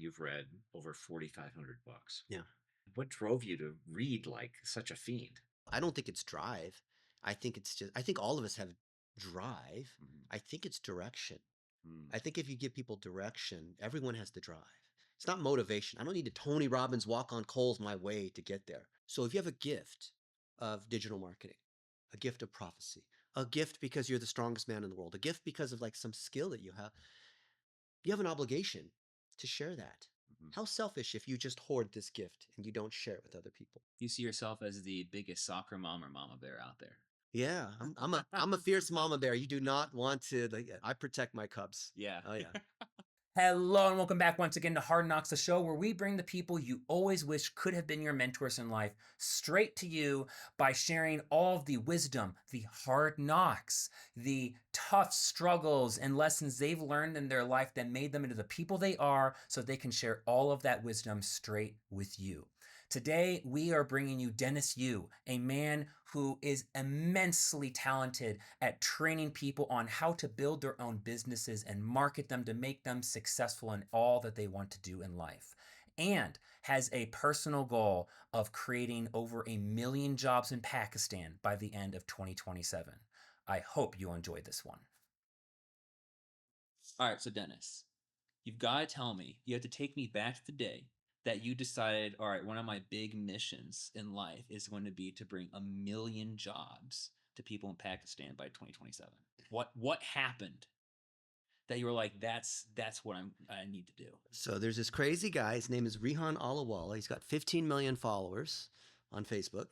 you've read over 4,500 books. Yeah. What drove you to read like such a fiend? I don't think it's drive. I think all of us have drive. Mhm. I think it's direction. Mm. I think if you give people direction, everyone has the drive. It's not motivation. I don't need to Tony Robbins walk on coals my way to get there. So if you have a gift of digital marketing, a gift of prophecy, a gift because you're the strongest man in the world, a gift because of like some skill that you have an obligation to share that. Mhm. How selfish if you just hoard this gift and you don't share it with other people. You see yourself as the biggest soccer mom or mama bear out there. Yeah, I'm a fierce mama bear. You do not want to like I protect my cubs. Yeah. Oh yeah. Hello, and welcome back once again to Hard Knocks, the show where we bring the people you always wish could have been your mentors in life straight to you by sharing all of the wisdom, the hard knocks, the tough struggles, and lessons they've learned in their life that made them into the people they are so they can share all of that wisdom straight with you. Today, we are bringing you Dennis Yu, a man who is immensely talented at training people on how to build their own businesses and market them to make them successful in all that they want to do in life, and has a personal goal of creating over 1 million jobs in Pakistan by the end of 2027. I hope you enjoy this one. All right, so Dennis, you've got to tell me, you have to take me back to the day that you decided, all right, one of my big missions in life is going to be to bring 1 million jobs to people in Pakistan by 2027. What happened that you were like, that's what I need to do? So there's this crazy guy. His name is Rihan Alawala. He's got 15 million followers on Facebook.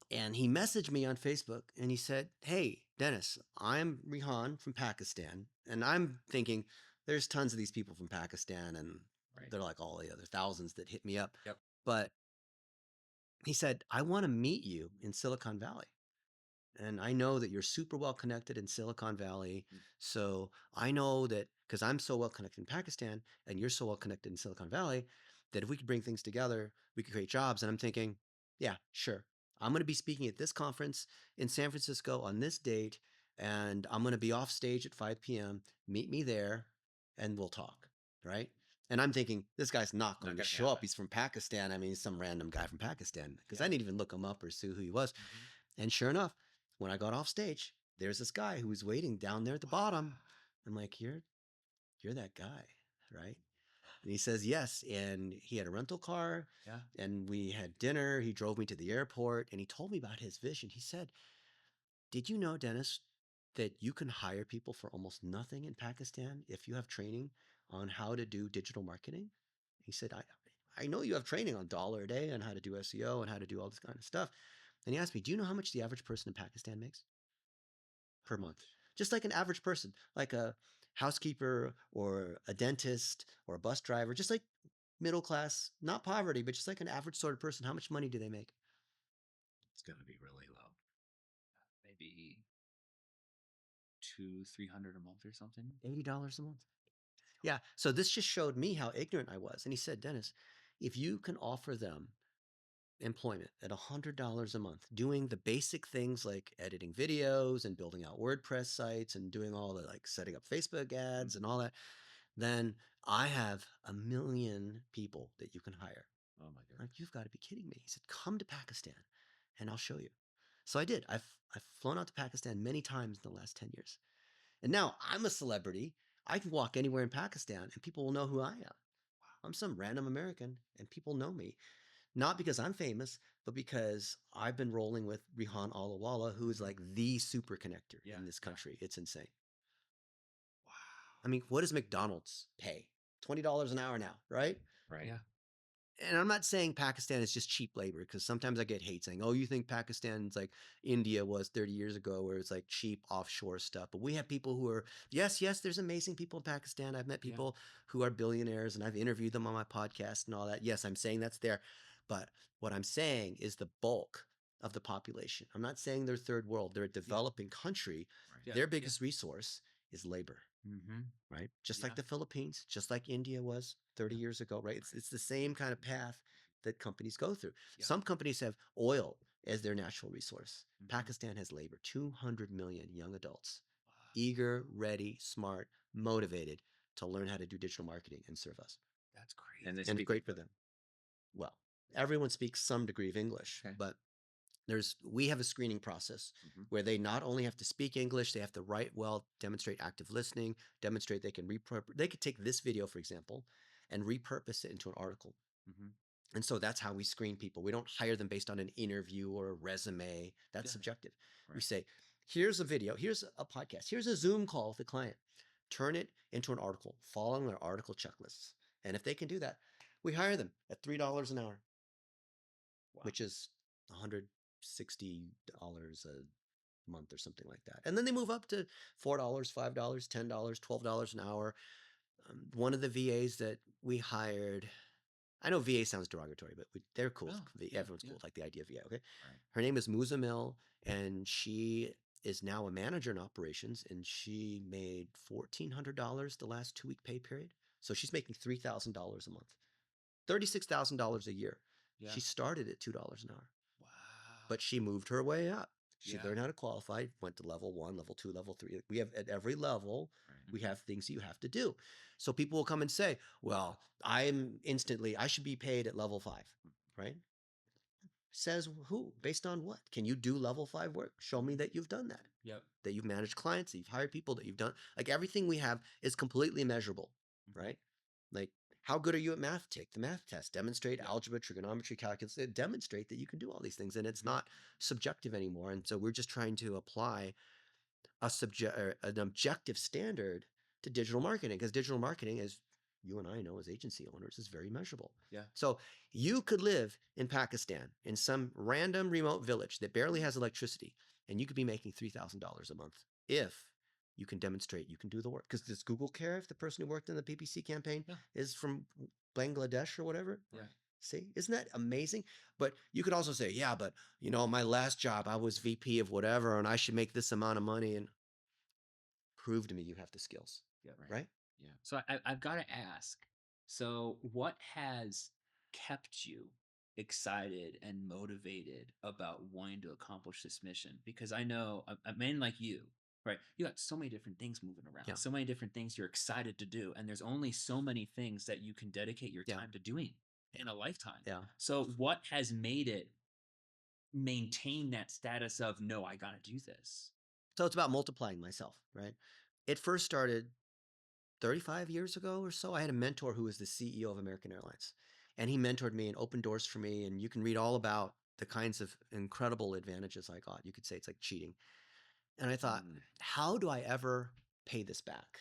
And he messaged me on Facebook and he said, "Hey, Dennis, I'm Rihan from Pakistan." And I'm thinking, there's tons of these people from Pakistan and Right. they're like all the other thousands that hit me up. Yep. But he said, "I want to meet you in Silicon Valley. And I know that you're super well connected in Silicon Valley. So I know that because I'm so well connected in Pakistan and you're so well connected in Silicon Valley, that if we could bring things together, we could create jobs." And I'm thinking, yeah, sure. I'm going to be speaking at this conference in San Francisco on this date, and I'm going to be off stage at 5 p.m. Meet me there, and we'll talk. Right. And I'm thinking, this guy's not going to gonna show up. happen. He's from Pakistan. I mean, he's some random guy from Pakistan because Yeah. I didn't even look him up or see who he was. Mhm. And sure enough, when I got off stage, there's this guy who was waiting down there at the bottom. I'm like, you're that guy, right? And he says yes. And he had a rental car Yeah. and we had dinner. He drove me to the airport and he told me about his vision. He said, "Did you know, Dennis, that you can hire people for almost nothing in Pakistan if you have training on how to do digital marketing?" He said, I know you have training on dollar a day and how to do SEO and how to do all this kind of stuff. And he asked me, "Do you know how much the average person in Pakistan makes per month?" Just like an average person, like a housekeeper or a dentist or a bus driver, just like middle class, not poverty, but just like an average sort of person. How much money do they make? It's gonna be really low. Maybe 200-300 a month or something. $80 a month. Yeah. So this just showed me how ignorant I was. And he said, "Dennis, if you can offer them employment at $100 a month, doing the basic things like editing videos and building out WordPress sites and doing all the like setting up Facebook ads and all that, then I have 1 million people that you can hire." Oh my I'm god. like, "You've got to be kidding me." He said, "Come to Pakistan and I'll show you." So I did. I've flown out to Pakistan many times in the last 10 years. And now I'm a celebrity. I can walk anywhere in Pakistan and people will know who I am. I'm some random American and people know me. Not because I'm famous, but because I've been rolling with Rihan Alawala, who is like the super connector Yeah, in this yeah. country. It's insane. Wow. I mean, what does McDonald's pay? $20 an hour now, right? Right. Yeah. And I'm not saying Pakistan is just cheap labor because sometimes I get hate saying, "Oh, you think Pakistan's like India was 30 years ago where it's like cheap offshore stuff." But we have people who are, yes, there's amazing people in Pakistan. I've met people who are billionaires and I've interviewed them on my podcast and all that. Yes, I'm saying that's there. But what I'm saying is the bulk of the population. I'm not saying they're third world. They're a developing country. Right. Yeah. Their biggest resource is labor. Mm-hmm. Right? Just Yeah. like the Philippines, just like India was 30 years ago, right? It's the same kind of path that companies go through. Yeah. Some companies have oil as their natural resource. Mhm. Pakistan has labor, 200 million young adults, eager, ready, smart, motivated to learn how to do digital marketing and serve us. That's great. And they and speak great for them. Well, everyone speaks some degree of English, Okay. but we have a screening process Mhm. where they not only have to speak English, they have to write well, demonstrate active listening, demonstrate they can they could take this video, for example, and repurpose it into an article. Mhm. And so that's how we screen people. We don't hire them based on an interview or a resume. That's Yeah. subjective. We Right. say, here's a video, here's a podcast, here's a Zoom call with a client. Turn it into an article, following their article checklists. And if they can do that, we hire them at $3 an hour, Wow. which is $160 a month or something like that. And then they move up to $4, $5, $10, $12 an hour. One of the VAs that we hired, I know VA sounds derogatory, but they're cool. Oh, yeah, Everyone's yeah. cool, like the idea of VA. Okay. Right. Her name is Muzamil, and she is now a manager in operations, and she made $1,400 the last 2-week pay period. So she's making $3,000 a month, $36,000 a year. Yeah. She started at $2 an hour, Wow. but she moved her way up. She Yeah. learned how to qualify, went to level 1, level 2, level 3. We have at every level, Right. we have things you have to do. So people will come and say, well, I should be paid at level 5, right? Says who? Based on what? Can you do level 5 work? Show me that you've done that. Yep. That you've managed clients, that you've hired people, that you've done. Like everything we have is completely measurable, right? Like, how good are you at math? Take the math test. Demonstrate algebra, trigonometry, calculus. Demonstrate that you can do all these things, and it's not subjective anymore. And so we're just trying to apply an objective standard to digital marketing, because digital marketing, as you and I know as agency owners, is very measurable. Yeah. So you could live in Pakistan in some random remote village that barely has electricity, and you could be making $3,000 a month if you can demonstrate you can do the work. Because does Google care if the person who worked in the PPC campaign is from Bangladesh or whatever? Yeah. See, isn't that amazing? But you could also say, yeah, but my last job, I was VP of whatever, and I should make this amount of money. And prove to me you have the skills. Yeah. Right? Yeah. So I've got to ask. So what has kept you excited and motivated about wanting to accomplish this mission? Because I know a man like you, right? You got so many different things moving around, Yeah. so many different things you're excited to do, and there's only so many things that you can dedicate your time to doing in a lifetime. Yeah. So what has made it maintain that status of, no, I got to do this? So it's about multiplying myself, right? It first started 35 years ago or so. I had a mentor who was the CEO of American Airlines, and he mentored me and opened doors for me. And you can read all about the kinds of incredible advantages I got. You could say it's like cheating. And I thought, how do I ever pay this back?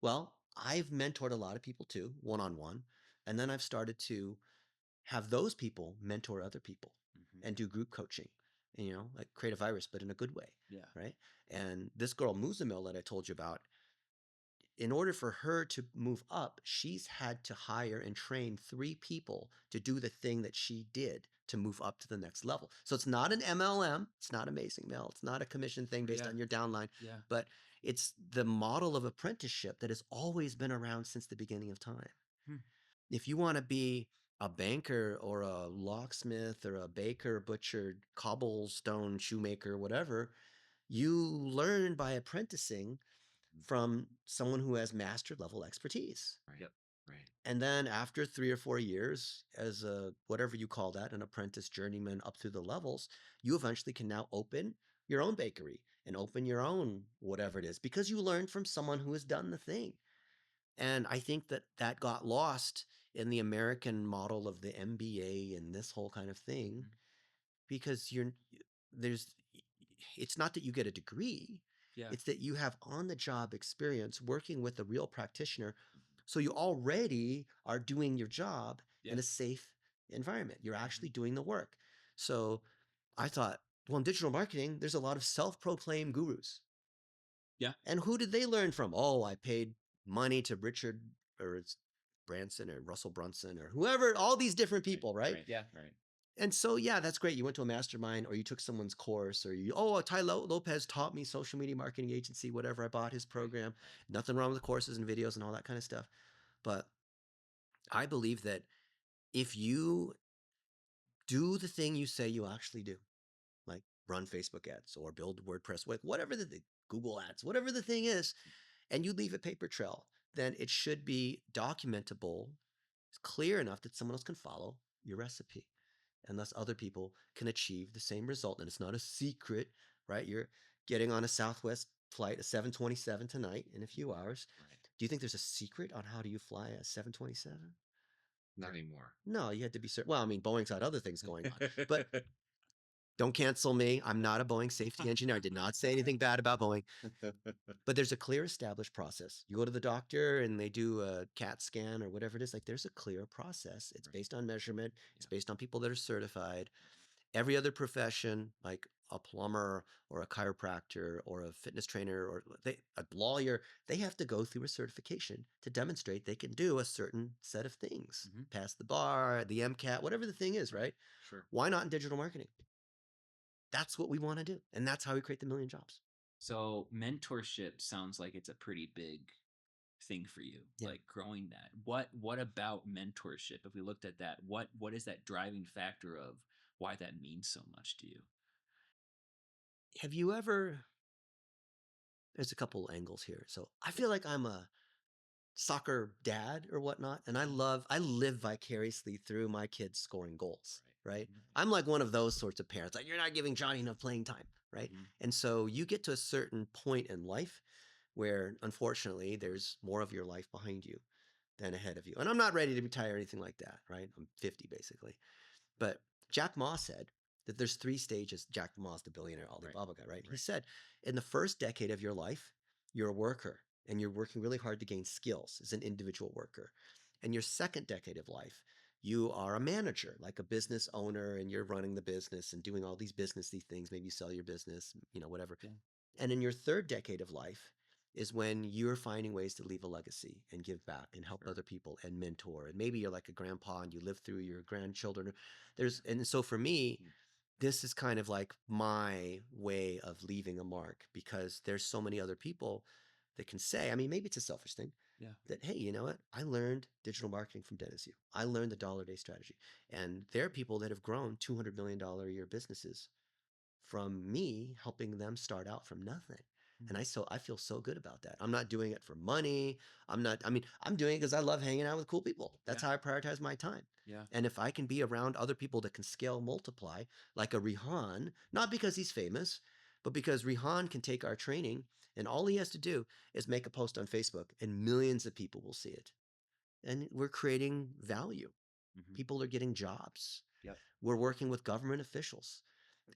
Well, I've mentored a lot of people too, one-on-one. And then I've started to have those people mentor other people and do group coaching, like create a virus, but in a good way. Yeah. Right. And this girl, Muzamil, that I told you about, in order for her to move up, she's had to hire and train 3 people to do the thing that she did to move up to the next level. So it's not an MLM. It's not Amazing Mail. It's not a commission thing based on your downline. Yeah. But it's the model of apprenticeship that has always been around since the beginning of time. If you want to be a banker or a locksmith or a baker, butcher, cobblestone shoemaker, whatever, you learn by apprenticing from someone who has master level expertise. Right. Yep. Right. And then after 3 or 4 years, as a whatever you call that, an apprentice, journeyman, up through the levels, you eventually can now open your own bakery and open your own whatever it is, because you learned from someone who has done the thing. And I think that got lost in the American model of the MBA and this whole kind of thing, because it's not that you get a degree. Yeah. It's that you have on-the-job experience working with a real practitioner. So you already are doing your job in a safe environment. You're actually doing the work. So I thought, well, in digital marketing, there's a lot of self-proclaimed gurus. Yeah. And who did they learn from? Oh, I paid money to Richard or it's Branson or Russell Brunson or whoever, all these different people, right? Yeah. Right. And so, yeah, that's great. You went to a mastermind or you took someone's course or Ty Lopez taught me social media marketing agency, whatever. I bought his program. Nothing wrong with the courses and videos and all that kind of stuff. But I believe that if you do the thing you say you actually do, like run Facebook ads or build WordPress, whatever the Google ads, whatever the thing is, and you leave a paper trail, then it should be documentable clear enough that someone else can follow your recipe, and thus other people can achieve the same result. And it's not a secret, right? You're getting on a Southwest flight, a 727 tonight in a few hours. Right. Do you think there's a secret on how do you fly a 727? Not anymore. No, you had to be certain. Well, I mean, Boeing's got other things going on, but don't cancel me. I'm not a Boeing safety engineer. I did not say anything bad about Boeing. But there's a clear established process. You go to the doctor and they do a CAT scan or whatever it is. Like, there's a clear process. It's Right. based on measurement. It's Yeah. based on people that are certified. Every other profession, like a plumber or a chiropractor or a fitness trainer or a lawyer, they have to go through a certification to demonstrate they can do a certain set of things. Mhm. Pass the bar, the MCAT, whatever the thing is, right? Sure. Why not in digital marketing? That's what we want to do. And that's how we create the million jobs. So mentorship sounds like it's a pretty big thing for you, Yeah. like growing that. What about mentorship? If we looked at that, what is that driving factor of why that means so much to you? Have you ever, there's a couple angles here. So I feel like I'm a soccer dad or whatnot, and I live vicariously through my kids scoring goals, right? I'm like one of those sorts of parents, like, you're not giving Johnny enough playing time, right? Mhm. And so you get to a certain point in life where, unfortunately, there's more of your life behind you than ahead of you. And I'm not ready to retire or anything like that, right? I'm 50 basically. But Jack Ma said that there's 3 stages. Jack Ma's the billionaire Alibaba guy, right? He said, in the first decade of your life, you're a worker and you're working really hard to gain skills as an individual worker. And your second decade of life, you are a manager, like a business owner, and you're running the business and doing all these businessy things. Maybe you sell your business, whatever. Yeah. And in your third decade of life is when you're finding ways to leave a legacy and give back and help Sure. other people and mentor. And maybe you're like a grandpa and you live through your grandchildren. And so for me, this is kind of like my way of leaving a mark, because there's so many other people that can say, I mean, maybe it's a selfish thing. Yeah. That, hey, you know what? I learned digital marketing from Dennis Yu. I learned the dollar a day strategy. And there are people that have grown $200 million a year businesses from me helping them start out from nothing. And I feel so good about that. I'm not doing it for money. I'm doing it because I love hanging out with cool people. That's how I prioritize my time. Yeah. And if I can be around other people that can scale, multiply, like a Rihan, not because he's famous, but because Rihan can take our training and all he has to do is make a post on Facebook and millions of people will see it. And we're creating value. Mhm. People are getting jobs. Yep. We're working with government officials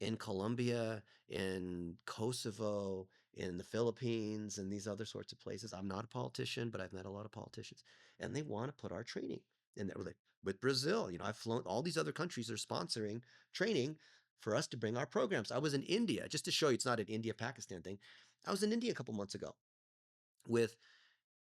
in Colombia, in Kosovo, in the Philippines, and these other sorts of places. I'm not a politician, but I've met a lot of politicians, and they want to put our training in there. With Brazil, I've flown, all these other countries are sponsoring training for us to bring our programs. I was in India, just to show you it's not an India-Pakistan thing. I was in India a couple months ago with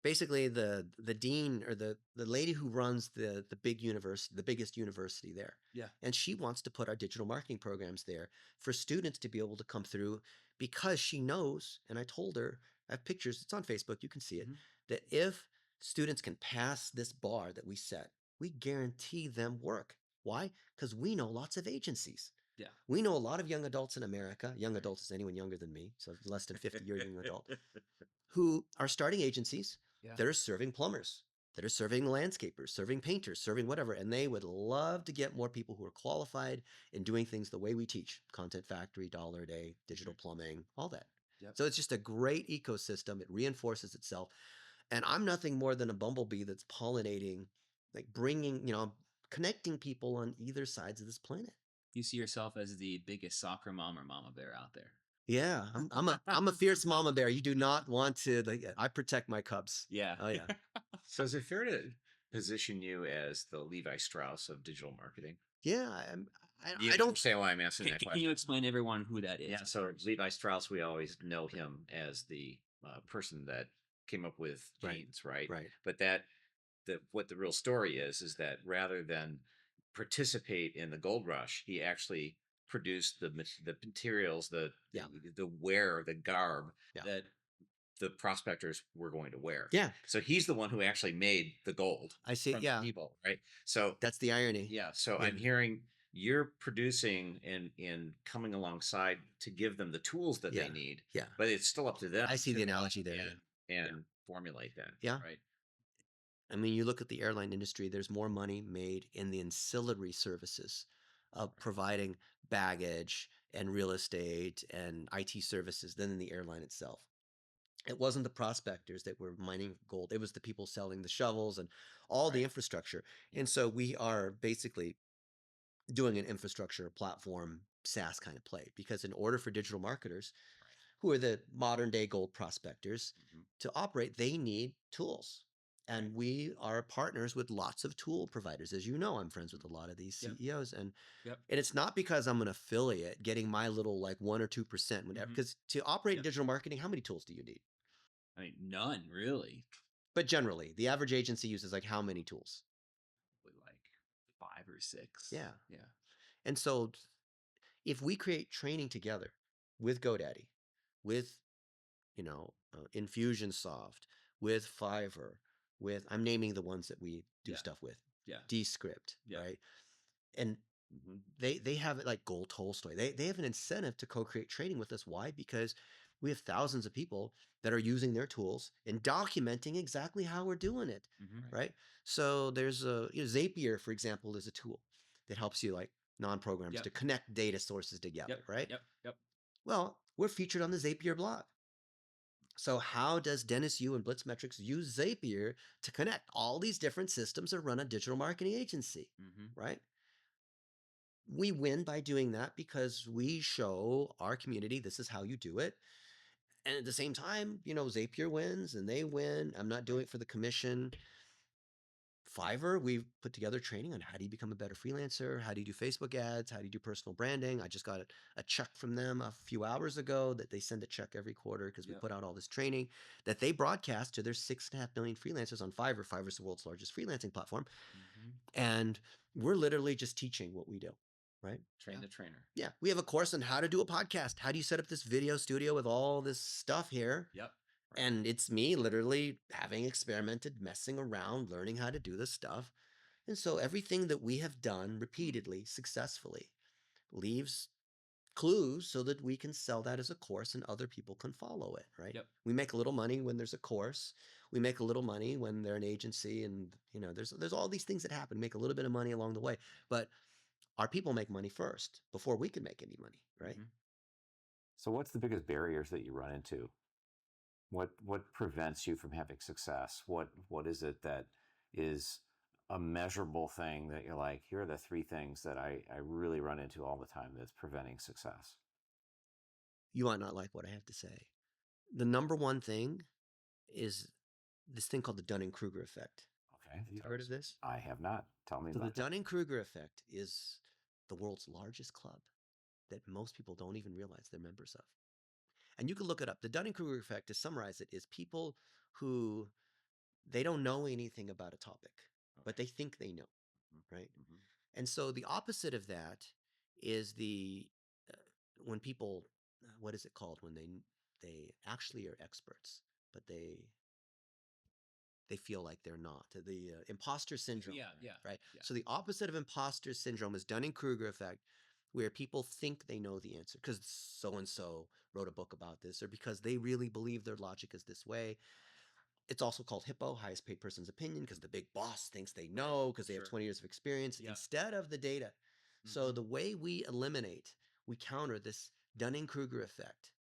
basically the dean, or the lady who runs the big university, the biggest university there. Yeah. And she wants to put our digital marketing programs there for students to be able to come through, because she knows, and I told her, I have pictures, it's on Facebook, you can see it, that if students can pass this bar that we set, we guarantee them work. Why? Because we know lots of agencies. Yeah. We know a lot of young adults in America. Young adults is anyone younger than me, so less than 50, you're a young adult, who are starting agencies that are serving plumbers, that are serving landscapers, serving painters, serving whatever. And they would love to get more people who are qualified in doing things the way we teach: Content Factory, dollar a day, digital plumbing, all that. Yep. So it's just a great ecosystem. It reinforces itself. And I'm nothing more than a bumblebee that's pollinating, like bringing, connecting people on either sides of this planet. You see yourself as the biggest soccer mom or mama bear out there. Yeah, I'm a fierce mama bear. You do not want to. I protect my cubs. Yeah. Oh yeah. So is it fair to position you as the Levi Strauss of digital marketing? Yeah, You I don't. understand why I'm asking that Can question. you explain to everyone who that is? Yeah, so Levi Strauss, we always know him as the person that came up with jeans, right? Right. But what the real story is that rather than participate in the gold rush, he actually produced the materials, the wear, the garb that the prospectors were going to wear. Yeah. So he's the one who actually made the gold. I see. From Yeah. people, right? So That's the irony. yeah. So Yeah. I'm hearing you're producing and coming alongside to give them the tools that they need. Yeah. But it's still up to them. I see to the analogy there. and formulate that. Yeah. Right. I mean, you look at the airline industry, there's more money made in the ancillary services of providing baggage and real estate and IT services than in the airline itself. It wasn't the prospectors that were mining gold. It was the people selling the shovels and all the Right. infrastructure. And so we are basically doing an infrastructure platform SaaS kind of play, because in order for digital marketers, who are the modern day gold prospectors, Mhm. to operate, they need tools. And we are partners with lots of tool providers. As you know, I'm friends with a lot of these Yep. CEOs. And Yep. it's not because I'm an affiliate getting my little like 1 or 2%, whatever. Mhm. Because to operate in Yep. digital marketing, how many tools do you need? I mean, none really. But generally, the average agency uses like how many tools? Probably like 5 or 6. Yeah. Yeah. And so if we create training together with GoDaddy, with Infusionsoft, with Fiverr, with, I'm naming the ones that we do Yeah. stuff with, Yeah. Descript, Yeah. right? And Mhm. they have it like Gold Tolstoy. They have an incentive to co-create training with us. Why? Because we have thousands of people that are using their tools and documenting exactly how we're doing it, Mhm. right? So there's Zapier, for example, is a tool that helps you like non-programs Yep. to connect data sources together, Yep. right? Yep. Yep. Well, we're featured on the Zapier blog. So how does Dennis Yu and Blitzmetrics use Zapier to connect all these different systems that run a digital marketing agency, Mhm. right? We win by doing that because we show our community this is how you do it. And at the same time, Zapier wins and they win. I'm not doing it for the commission. Fiverr, we've put together training on how do you become a better freelancer? How do you do Facebook ads? How do you do personal branding? I just got a check from them a few hours ago that they send a check every quarter because we Yep. put out all this training that they broadcast to their 6.5 million freelancers on Fiverr. Fiverr is the world's largest freelancing platform. Mhm. And we're literally just teaching what we do, right? Train the trainer. Yeah. We have a course on how to do a podcast. How do you set up this video studio with all this stuff here? Yep. Right. And it's me literally having experimented, messing around, learning how to do this stuff. And so everything that we have done repeatedly, successfully, leaves clues so that we can sell that as a course and other people can follow it, right? Yep. We make a little money when there's a course. We make a little money when they're an agency, and there's all these things that happen. Make a little bit of money along the way. But our people make money first before we can make any money, right? Mhm. So what's the biggest barriers that you run into? What prevents you from having success? What is it that is a measurable thing that you're like, here are the 3 things that I really run into all the time that's preventing success? You might not like what I have to say. The number one thing is this thing called the Dunning-Kruger effect. Okay. Have you heard of this? I have not. Tell me So the about that. Dunning-Kruger effect is the world's largest club that most people don't even realize they're members of. And you can look it up. The Dunning-Kruger effect, to summarize it, is people who they don't know anything about a topic, but they think they know, right? Mhm. And so the opposite of that is uh, when people, what is it called when they actually are experts, but they feel like they're not. The imposter syndrome. Yeah. Yeah. Right. Yeah. So the opposite of imposter syndrome is Dunning-Kruger effect, where people think they know the answer because so and so wrote a book about this, or because they really believe their logic is this way. It's also called HIPPO, highest paid person's opinion, because the big boss thinks they know because they have Sure. 20 years of experience Yeah. instead of the data. So Mhm. the way we counter this Dunning-Kruger effect,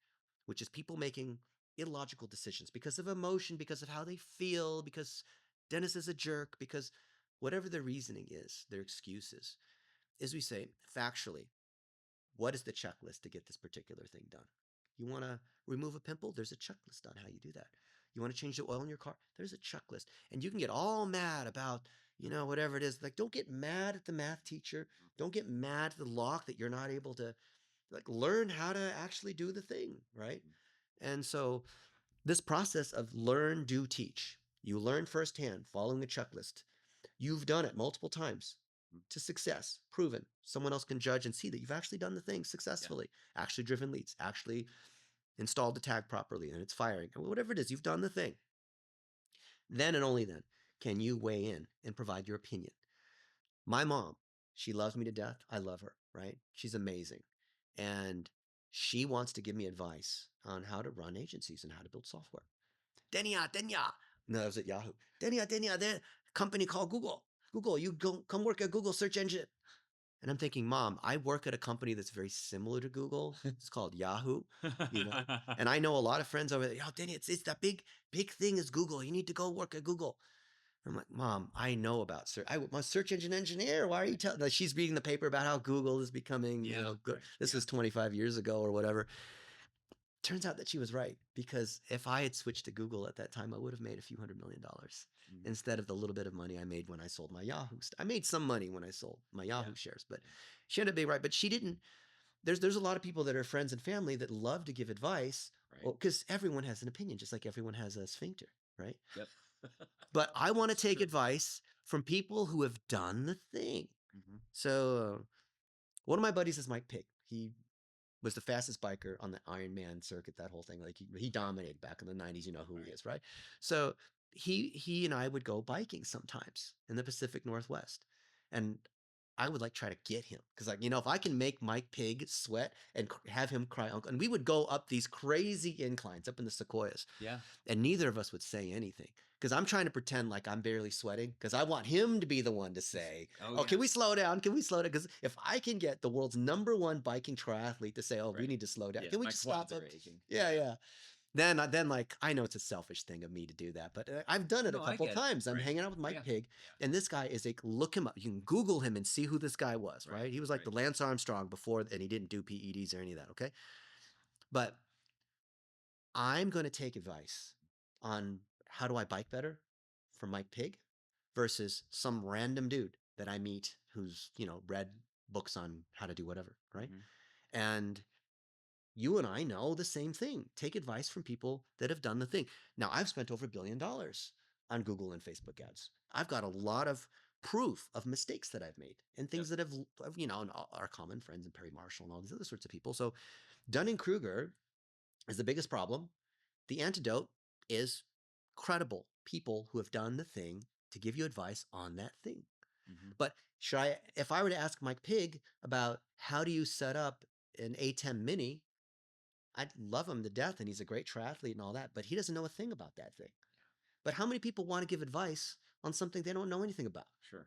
which is people making illogical decisions because of emotion, because of how they feel, because Dennis is a jerk, because whatever their reasoning is, their excuses, is we say, factually, what is the checklist to get this particular thing done? You want to remove a pimple? There's a checklist on how you do that. You want to change the oil in your car? There's a checklist. And you can get all mad about, whatever it is. Like, don't get mad at the math teacher. Don't get mad at the lock that you're not able to, like, learn how to actually do the thing, right? And so this process of learn, do, teach, you learn firsthand, following a checklist. You've done it multiple times to success, proven. Someone else can judge and see that you've actually done the thing successfully, actually driven leads, actually installed the tag properly and it's firing. Whatever it is, you've done the thing. Then and only then can you weigh in and provide your opinion. My mom, she loves me to death. I love her, right? She's amazing. And she wants to give me advice on how to run agencies and how to build software. Denia. No, that was at Yahoo. Denia, company called Google. Google, you go come work at Google search engine. And I'm thinking, Mom, I work at a company that's very similar to Google. It's called Yahoo, you know. And I know a lot of friends over there. Oh, Danny, it's that big thing is Google. You need to go work at Google. I'm like, Mom, I know about search. I'm a search engine engineer. Why are you telling? Like, she's reading the paper about how Google is becoming, good. Right. This was 25 years ago or whatever. Turns out that she was right, because if I had switched to Google at that time, I would have made a few $100 million instead of the little bit of money I made when I sold my Yahoo. I made some money when I sold my Yahoo shares, but she ended up being right. But she didn't. There's a lot of people that are friends and family that love to give advice, Right. because everyone has an opinion, just like everyone has a sphincter, right? Yep. But I want to take advice from people who have done the thing. So one of my buddies is Mike Pigg. He was the fastest biker on the Ironman circuit, that whole thing. Like he dominated back in the 90s. You know who he is, right? So he and I would go biking sometimes in the Pacific Northwest. And I would like try to get him, because like, if I can make Mike Pigg sweat and have him cry uncle, and we would go up these crazy inclines up in the Sequoias. Yeah. And neither of us would say anything, because I'm trying to pretend like I'm barely sweating, because I want him to be the one to say, oh, can we slow down? Can we slow down? Because if I can get the world's #1 biking triathlete to say, oh, we need to slow down. Can we just stop it? Yeah. Then like, I know it's a selfish thing of me to do that, but I've done it a couple times. I'm hanging out with Mike Pigg, and this guy is like, look him up. You can Google him and see who this guy was, right? He was like the Lance Armstrong before, and he didn't do PEDs or any of that, okay? But I'm going to take advice on how do I bike better from Mike Pigg versus some random dude that I meet who's, read books on how to do whatever, right? And you and I know the same thing. Take advice from people that have done the thing. Now, I've spent over $1 billion on Google and Facebook ads. I've got a lot of proof of mistakes that I've made and things that have, and our common friends and Perry Marshall and all these other sorts of people. So Dunning-Krueger is the biggest problem. The antidote is credible people who have done the thing to give you advice on that thing. But if I were to ask Mike Pigg about how do you set up an A10 Mini, I'd love him to death, and he's a great triathlete and all that, but he doesn't know a thing about that thing. But how many people want to give advice on something they don't know anything about? Sure.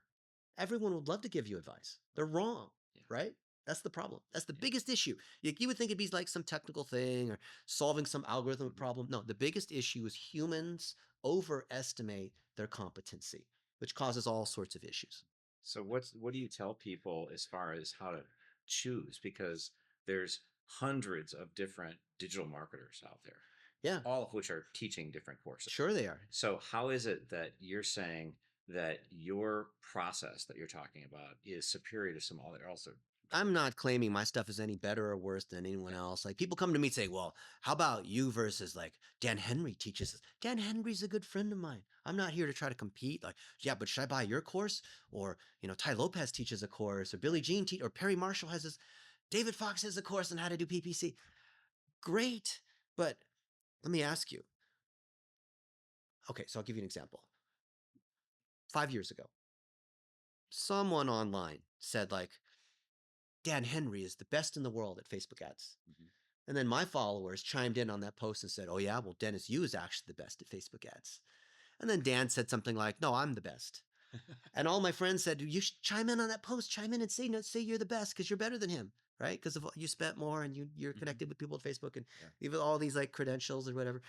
Everyone would love to give you advice. They're wrong, right? That's the problem. That's the biggest issue. You would think it'd be like some technical thing or solving some algorithm problem. No, the biggest issue is humans overestimate their competency, which causes all sorts of issues. So what do you tell people as far as how to choose? Because there's hundreds of different digital marketers out there. Yeah. All of which are teaching different courses. Sure they are. So how is it that you're saying that your process that you're talking about is superior to some other also? I'm not claiming my stuff is any better or worse than anyone else. Like, people come to me and say, well, how about you versus like Dan Henry teaches this? Dan Henry's a good friend of mine. I'm not here to try to compete. Like, yeah, but should I buy your course? Or, Ty Lopez teaches a course, or Billie Jean or Perry Marshall has this, David Fox has a course on how to do PPC. Great. But let me ask you. Okay, so I'll give you an example. 5 years ago, someone online said like, Dan Henry is the best in the world at Facebook ads. And then my followers chimed in on that post and said, oh yeah, well, Dennis Yu is actually the best at Facebook ads. And then Dan said something like, no, I'm the best. And all my friends said, you should chime in on that post, chime in and say you're the best because you're better than him, right? Because you spent more and you're connected with people at Facebook and even all these like credentials or whatever.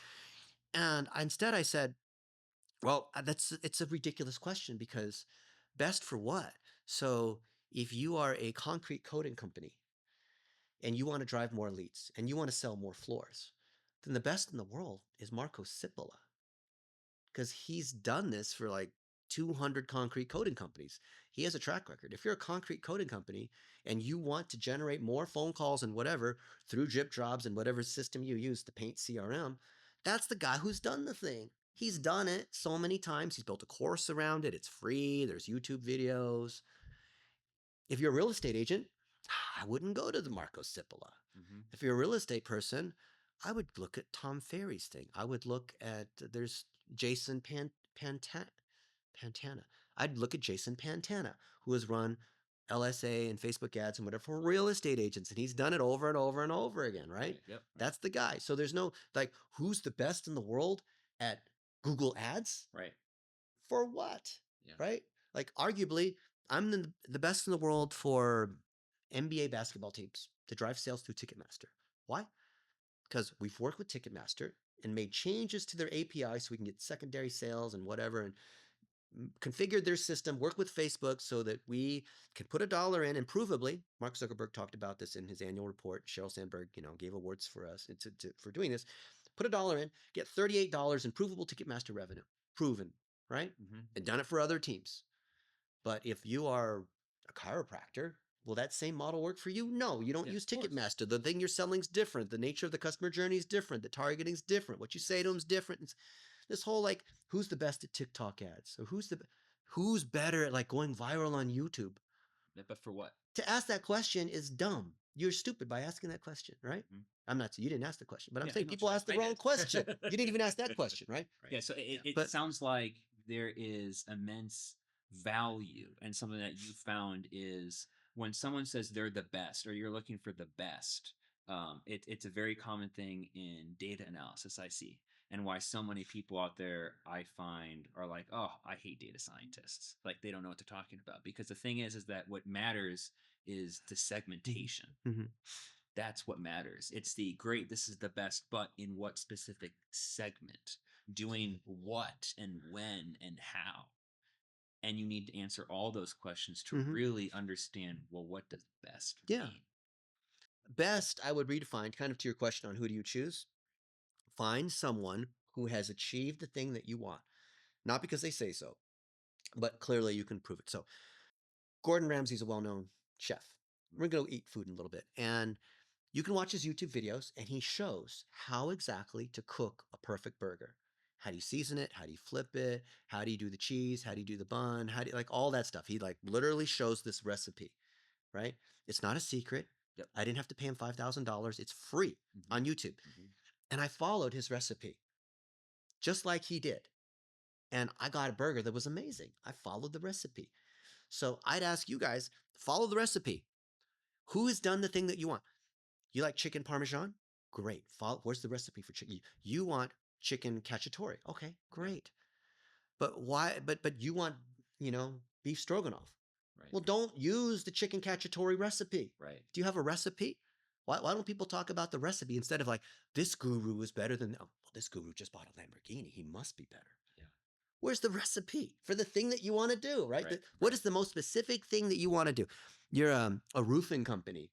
And instead I said, well, it's a ridiculous question, because best for what? So if you are a concrete coating company and you want to drive more leads and you want to sell more floors, then the best in the world is Marco Cipolla, because he's done this for like 200 concrete coating companies. He has a track record. If you're a concrete coating company and you want to generate more phone calls and whatever through Drip Jobs and whatever system you use to paint CRM, that's the guy who's done the thing. He's done it so many times. He's built a course around it. It's free. There's YouTube videos. If you're a real estate agent, I wouldn't go to the Marco Cipolla. If you're a real estate person, I would look at Tom Ferry's thing. I would look at, there's Jason Pantana. I'd look at Jason Pantana, who has run LSA and Facebook ads and whatever for real estate agents. And he's done it over and over and over again, right? Yep. That's the guy. So there's no, like, who's the best in the world at Google ads? Right. For what? Yeah. right? Like arguably, I'm the best in the world for NBA basketball teams to drive sales through Ticketmaster. Why? Because we've worked with Ticketmaster and made changes to their API so we can get secondary sales and whatever, and configured their system, work with Facebook so that we can put $1 in, and provably, Mark Zuckerberg talked about this in his annual report. Sheryl Sandberg, gave awards for us for doing this. Put $1 in, get $38 in provable Ticketmaster revenue. Proven, right? Mm-hmm. And done it for other teams. But if you are a chiropractor, will that same model work for you? No, you don't use Ticketmaster. The thing you're selling is different. The nature of the customer journey is different. The targeting is different. What you say to them is different. It's this whole like, who's the best at TikTok ads? Or who's better at like going viral on YouTube? But for what? To ask that question is dumb. You're stupid by asking that question, right? Mhm. I'm not. You didn't ask the question, but I'm Yeah, saying no, people sure. ask the I wrong did. question. You didn't even ask that question, right? Right. Yeah, so it But- sounds like there is immense value, and something that you found is when someone says they're the best or you're looking for the best, it's a very common thing in data analysis I see, and why so many people out there I find are like, oh, I hate data scientists. Like they don't know what they're talking about, because the thing is that what matters is the segmentation. Mhm. That's what matters. It's the great, this is the best, but in what specific segment, doing what and when and how. And you need to answer all those questions to Mhm. really understand, well, what does best Yeah. mean? Best, I would redefine, kind of to your question on who do you choose. Find someone who has achieved the thing that you want, not because they say so, but clearly you can prove it. So Gordon Ramsay's a well-known chef. We're going to go eat food in a little bit. And you can watch his YouTube videos, and he shows how exactly to cook a perfect burger. How do you season it? How do you flip it? How do you do the cheese? How do you do the bun? How do you, like all that stuff? He like literally shows this recipe, right? It's not a secret. Yep. I didn't have to pay him $5,000. It's free on YouTube. And I followed his recipe just like he did. And I got a burger that was amazing. I followed the recipe. So I'd ask you guys, follow the recipe. Who has done the thing that you want? You like chicken parmesan? Great. Where's the recipe for chicken? You want chicken cacciatore? Okay, great. But why? But you want beef stroganoff? Right. Well, don't use the chicken cacciatore recipe. Right. Do you have a recipe? Why don't people talk about the recipe instead of like, this guru is better than? Oh, well, this guru just bought a Lamborghini. He must be better. Yeah. Where's the recipe for the thing that you want to do? Right. Right, What is the most specific thing that you want to do? You're a roofing company.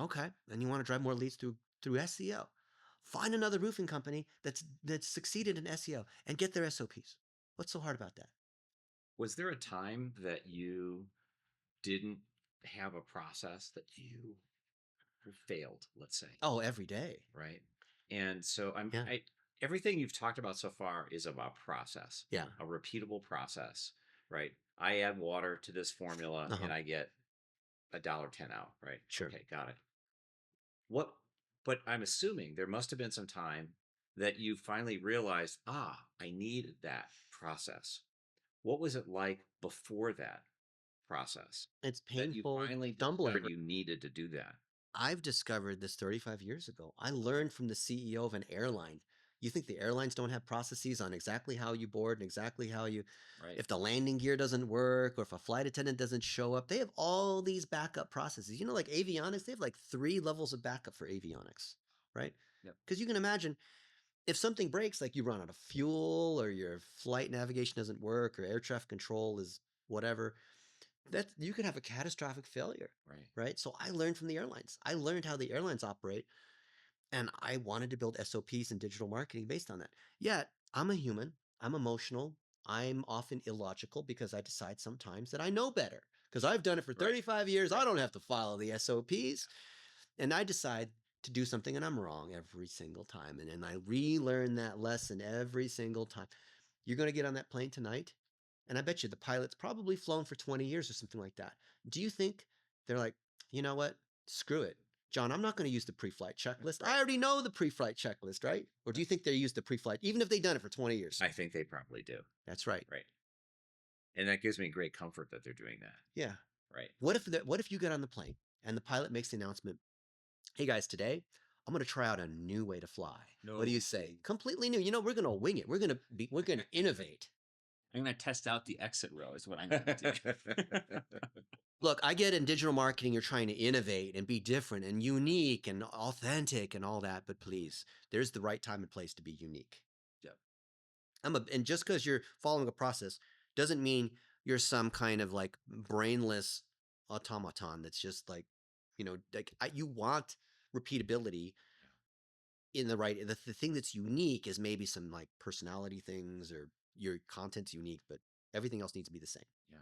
Okay, and you want to drive more leads through SEO. Find another roofing company that's succeeded in SEO and get their SOPs. What's so hard about that? Was there a time that you didn't have a process that you failed, let's say? Oh, every day. Right. And so Yeah. everything you've talked about so far is about process. Yeah. A repeatable process, right? I add water to this formula and I get $1.10 out, right? Sure. Okay, got it. But I'm assuming there must have been some time that you finally realized, I needed that process. What was it like before that process? It's That you painful, finally stumbling. discovered you needed to do that. I've discovered this 35 years ago. I learned from the CEO of an airline. You think the airlines don't have processes on exactly how you board and exactly how you, Right. if the landing gear doesn't work or if a flight attendant doesn't show up, they have all these backup processes. Like avionics, they have like 3 levels of backup for avionics, right? Yep. Because you can imagine if something breaks, like you run out of fuel or your flight navigation doesn't work or air traffic control is whatever, that you could have a catastrophic failure. Right. So I learned from the airlines. I learned how the airlines operate, and I wanted to build SOPs and digital marketing based on that. Yet I'm a human. I'm emotional. I'm often illogical because I decide sometimes that I know better because I've done it for 35 years. I don't have to follow the SOPs. And I decide to do something and I'm wrong every single time. And then I relearn that lesson every single time. You're going to get on that plane tonight. And I bet you the pilot's probably flown for 20 years or something like that. Do you think they're like, you know what? Screw it. John, I'm not going to use the pre-flight checklist. I already know the pre-flight checklist, right? Or do you think they use the pre-flight, even if they've done it for 20 years? I think they probably do. That's right. Right. And that gives me great comfort that they're doing that. Yeah. Right. What if you get on the plane and the pilot makes the announcement, hey guys, today I'm going to try out a new way to fly. What do you say? Completely new. We're going to wing it. We're going to innovate. I'm going to test out the exit row is what I'm going to do. Look, I get in digital marketing, you're trying to innovate and be different and unique and authentic and all that, but please, there's the right time and place to be unique. Yep. And just because you're following a process doesn't mean you're some kind of like brainless automaton that's just like, like you want repeatability in the right. The thing that's unique is maybe some like personality things or your content's unique, but everything else needs to be the same. Yeah.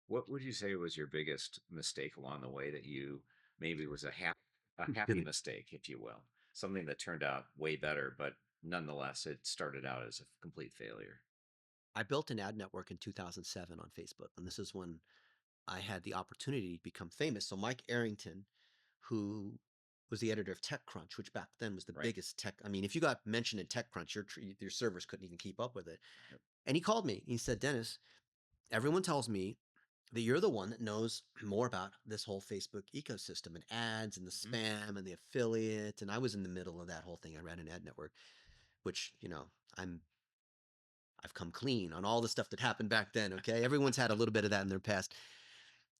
What would you say was your biggest mistake along the way that you maybe was a happy mistake, if you will, something that turned out way better, but nonetheless it started out as a complete failure? I built an ad network in 2007 on Facebook, and this is when I had the opportunity to become famous. So Mike Arrington, who was the editor of TechCrunch, which back then was the Right. biggest tech. I mean, if you got mentioned in TechCrunch, your servers couldn't even keep up with it. Yep. And he called me. He said, Dennis, everyone tells me that you're the one that knows more about this whole Facebook ecosystem and ads and the spam and the affiliate. And I was in the middle of that whole thing. I ran an ad network, which, I've come clean on all the stuff that happened back then. Okay. Everyone's had a little bit of that in their past.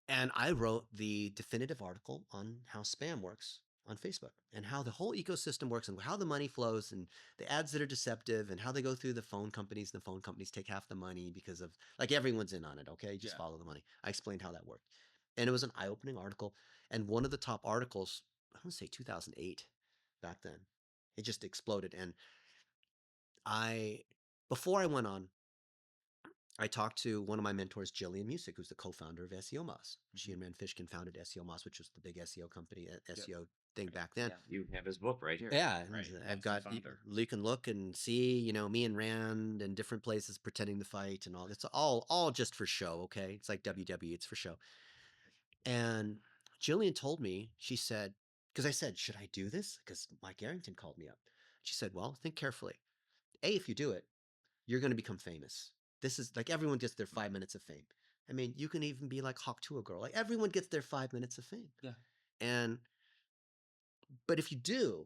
And I wrote the definitive article on how spam works on Facebook and how the whole ecosystem works and how the money flows and the ads that are deceptive and how they go through the phone companies. The phone companies take half the money because of like everyone's in on it. Okay. Just follow the money. I explained how that worked. And it was an eye-opening article. And one of the top articles, I want to say 2008 back then, it just exploded. And before I went on, I talked to one of my mentors, Jillian Music, who's the co-founder of SEO Moz. She and Rand Fishkin founded SEO Moz, which was the big SEO company, SEO thing back then. Yeah. You have his book right here. Yeah, Right. I've got, you can look and see, me and Rand in different places pretending to fight and all. It's all just for show, okay? It's like WWE, it's for show. And Jillian told me, she said, because I said, should I do this? Because Mike Arrington called me up. She said, well, think carefully. If you do it, you're going to become famous. This is like everyone gets their 5 minutes of fame. I mean, you can even be like Hawk to a girl. Like everyone gets their 5 minutes of fame. Yeah. But if you do,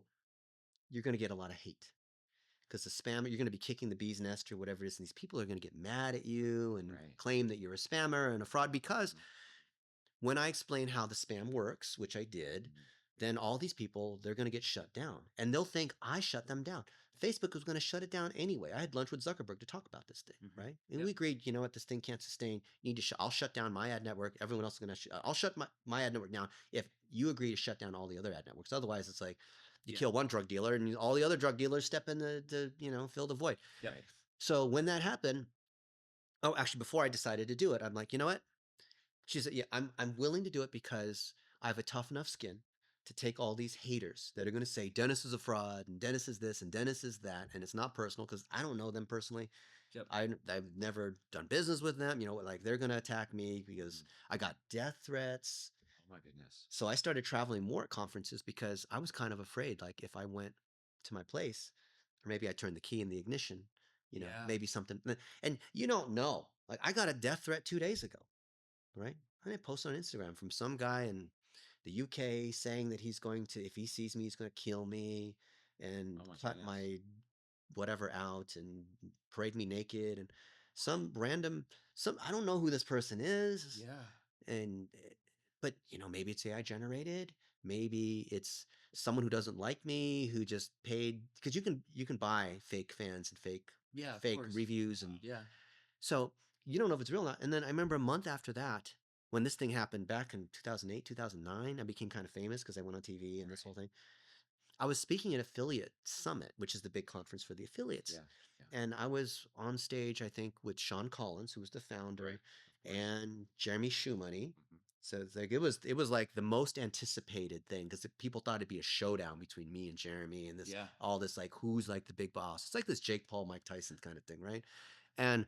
you're going to get a lot of hate because the spammer, you're going to be kicking the bee's nest or whatever it is. And these people are going to get mad at you and claim that you're a spammer and a fraud because when I explain how the spam works, which I did, then all these people, they're going to get shut down and they'll think I shut them down. Facebook was going to shut it down anyway. I had lunch with Zuckerberg to talk about this thing, right? And we agreed, you know what, this thing can't sustain. You need to I'll shut down my ad network. Everyone else is going to I'll shut my ad network down if you agree to shut down all the other ad networks. Otherwise, it's like you kill one drug dealer and all the other drug dealers step in to fill the void. Yep. So when that happened, actually, before I decided to do it, I'm like, you know what? She said, yeah, I'm willing to do it because I have a tough enough skin to take all these haters that are going to say Dennis is a fraud and Dennis is this and Dennis is that. And it's not personal because I don't know them personally. Yep. I've never done business with them. Like they're going to attack me because I got death threats. Oh my goodness. So I started traveling more at conferences because I was kind of afraid, like if I went to my place or maybe I turned the key in the ignition, maybe something. And you don't know. Like I got a death threat 2 days ago. Right? And I post on Instagram from some guy in the UK saying that he's going to, if he sees me, he's going to kill me and cut my whatever out and parade me naked. And I don't know who this person is. Yeah. But maybe it's AI generated. Maybe it's someone who doesn't like me, who just paid, because you can buy fake fans and fake reviews. And so you don't know if it's real or not. And then I remember a month after that, when this thing happened back in 2008, 2009, I became kind of famous because I went on TV and this whole thing. I was speaking at Affiliate Summit, which is the big conference for the affiliates. Yeah. And I was on stage, I think, with Sean Collins, who was the founder, and Jeremy Shoemoney. So it's like, it was like the most anticipated thing because people thought it'd be a showdown between me and Jeremy and all this like who's like the big boss. It's like this Jake Paul, Mike Tyson kind of thing, right? And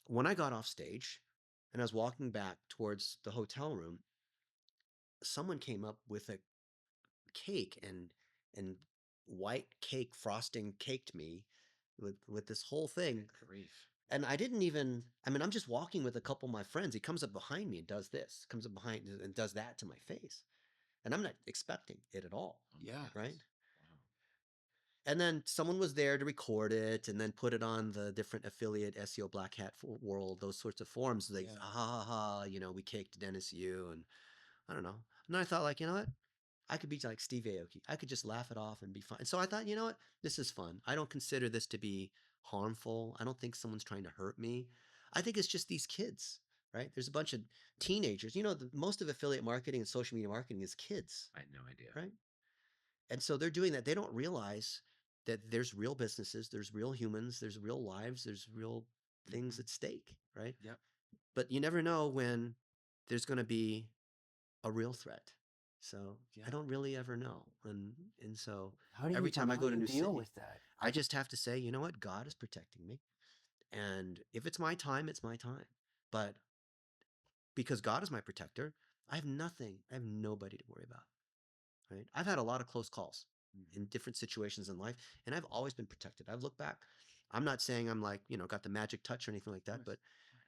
when I got off stage and I was walking back towards the hotel room, someone came up with a cake and white cake frosting caked me with this whole thing. Grief. And I didn't even, I'm just walking with a couple of my friends. He comes up behind me and does this, comes up behind and does that to my face. And I'm not expecting it at all. Yeah. Right. And then someone was there to record it and then put it on the different affiliate SEO Black Hat world, those sorts of forums. Like, ha ha ha, we kicked Dennis Yu, and I don't know. And then I thought, like, you know what? I could be like Steve Aoki. I could just laugh it off and be fine. And so I thought, you know what? This is fun. I don't consider this to be harmful. I don't think someone's trying to hurt me. I think it's just these kids, right? There's a bunch of teenagers. Most of affiliate marketing and social media marketing is kids, I had no idea. right? And so they're doing that. They don't realize that there's real businesses, there's real humans, there's real lives, there's real things at stake, right? Yep. But you never know when there's going to be a real threat. So I don't really ever know. And so every time I go to a new city, with that? I just have to say, you know what? God is protecting me. And if it's my time, it's my time. But because God is my protector, I have nothing. I have nobody to worry about. Right? I've had a lot of close calls in different situations in life, and I've always been protected. I've looked back. I'm not saying I'm like, got the magic touch or anything like that, but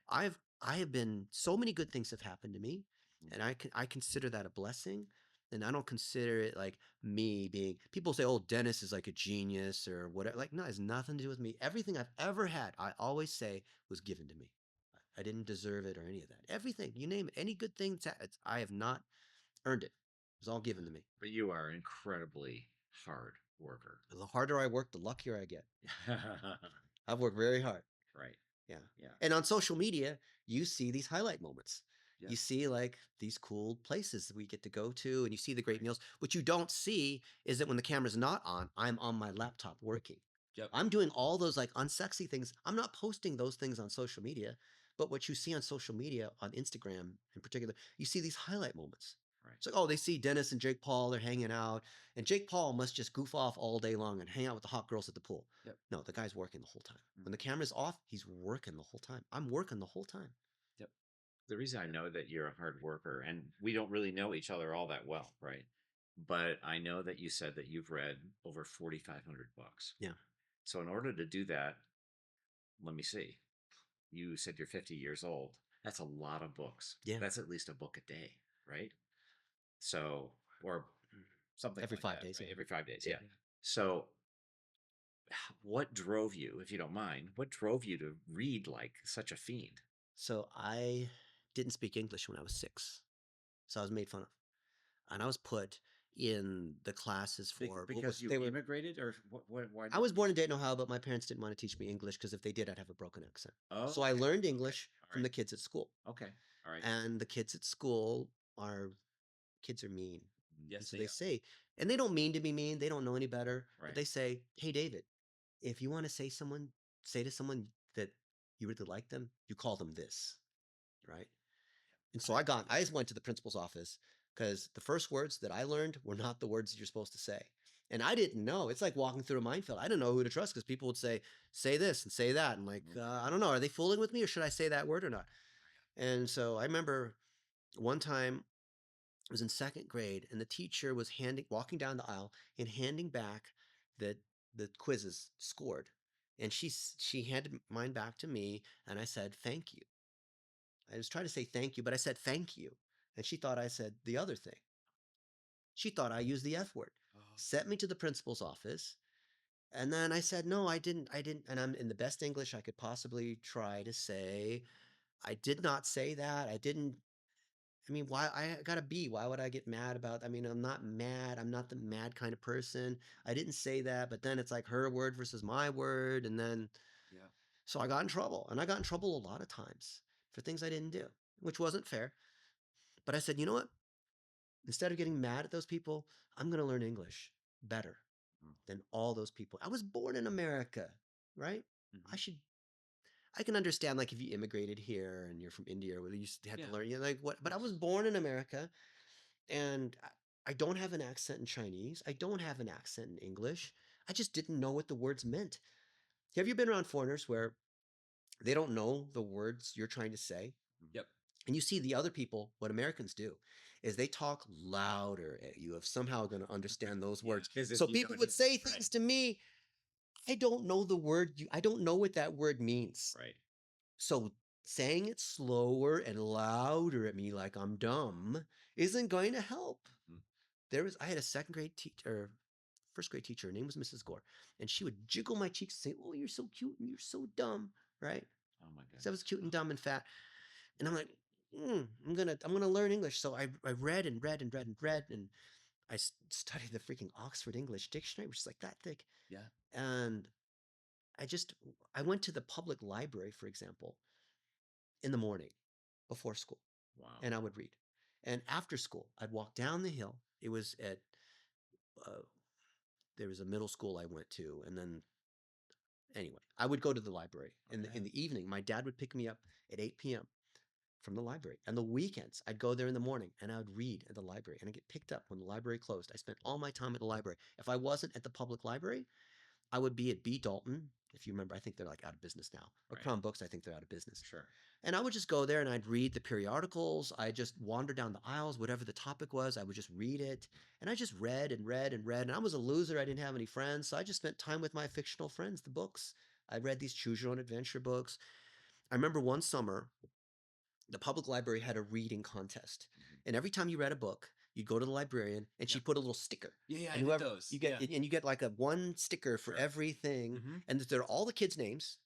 I have been, so many good things have happened to me, and I consider that a blessing. And I don't consider it like me being, people say, oh, Dennis is like a genius or whatever. Like, no, it has nothing to do with me. Everything I've ever had, I always say, was given to me. I didn't deserve it or any of that. Everything, you name it, any good thing, I have not earned it. It was all given to me. But you are an incredibly hard worker. The harder I work, the luckier I get. I've worked very hard. Right. Yeah. Yeah. And on social media, you see these highlight moments. Yeah. You see like these cool places that we get to go to, and you see the great meals. What you don't see is that when the camera's not on, I'm on my laptop working. Yep. I'm doing all those like unsexy things. I'm not posting those things on social media, but what you see on social media, on Instagram in particular, you see these highlight moments. Right. It's like, oh, they see Dennis and Jake Paul, they're hanging out, and Jake Paul must just goof off all day long and hang out with the hot girls at the pool. Yep. No, the guy's working the whole time. When the camera's off, he's working the whole time. I'm working the whole time. Yep. The reason I know that you're a hard worker, and we don't really know each other all that well, right? But I know that you said that you've read over 4,500 books. Yeah. So in order to do that, let me see. You said you're 50 years old. That's a lot of books. Yeah. That's at least a book a day, right? So, or something Every like 5 that, days. right? Yeah. Every 5 days. Yeah. So what drove you, if you don't mind, what drove you to read like such a fiend? So I didn't speak English when I was 6. So I was made fun of. And I was put in the classes for Because you immigrated, or why? I was born in Dayton, Ohio, but my parents didn't want to teach me English because if they did, I'd have a broken accent. Oh, so I okay. learned English All from right. the kids at school. Okay. All right. And the kids at school kids are mean. Yes, And so they they say, and they don't mean to be mean. They don't know any better. Right. But they say, hey, David, if you want to say to someone that you really like them, you call them this, right? And so I just went to the principal's office because the first words that I learned were not the words that you're supposed to say. And I didn't know. It's like walking through a minefield. I didn't know who to trust because people would say this and say that. And like, I don't know, are they fooling with me or should I say that word or not? And so I remember one time I was in 2nd grade and the teacher was walking down the aisle and handing back the quizzes scored. And she handed mine back to me and I said, thank you. I was trying to say thank you, but I said thank you. And she thought I said the other thing. She thought I used the F word. Sent me to the principal's office. And then I said, no, I didn't. And I'm in the best English I could possibly try to say. I did not say that. I mean, why? I got a B. Why would I get mad about? I mean, I'm not mad. I'm not the mad kind of person. I didn't say that. But then it's like her word versus my word. And then, so I got in trouble. And I got in trouble a lot of times for things I didn't do, which wasn't fair. But I said, you know what? Instead of getting mad at those people, I'm going to learn English better than all those people. I was born in America, right? Mm-hmm. I can understand like if you immigrated here and you're from India or whether you had to learn, like what, but I was Yes. born in America and I don't have an accent in Chinese. I don't have an accent in English. I just didn't know what the words meant. Have you been around foreigners where they don't know the words you're trying to say? Yep. And you see the other people, what Americans do is they talk louder at you if somehow going to understand those words. So people would say things to me, I don't know the word. I don't know what that word means. Right. So saying it slower and louder at me like I'm dumb isn't going to help. I had a 2nd grade teacher, first grade teacher. Her name was Mrs. Gore, and she would jiggle my cheeks and say, "Oh, you're so cute and you're so dumb," right? Oh my Because I goodness. was cute and dumb and fat, and I'm like, I'm gonna learn English. So I read and read and read and read, and I studied the freaking Oxford English Dictionary, which is like that thick. Yeah. And I went to the public library, for example, in the morning before school, Wow. and I would read. And after school, I'd walk down the hill. It was at there was a middle school I went to, and then anyway, I would go to the library in the evening. My dad would pick me up at 8 p.m. from the library. And the weekends, I'd go there in the morning and I would read at the library, and I'd get picked up when the library closed. I spent all my time at the library. If I wasn't at the public library, I would be at B. Dalton. If you remember, I think they're like out of business now. Or Right. Crown Books, I think they're out of business. Sure. And I would just go there and I'd read the periodicals. I just wander down the aisles, whatever the topic was, I would just read it. And I just read and read and read. And I was a loser. I didn't have any friends. So I just spent time with my fictional friends, the books. I read these choose your own adventure books. I remember one summer, the public library had a reading contest. And every time you read a book, you'd go to the librarian and she put a little sticker. Yeah, I And did whoever those. you get, and you get like a one sticker for Sure. everything. Mhm. And there are all the kids' names.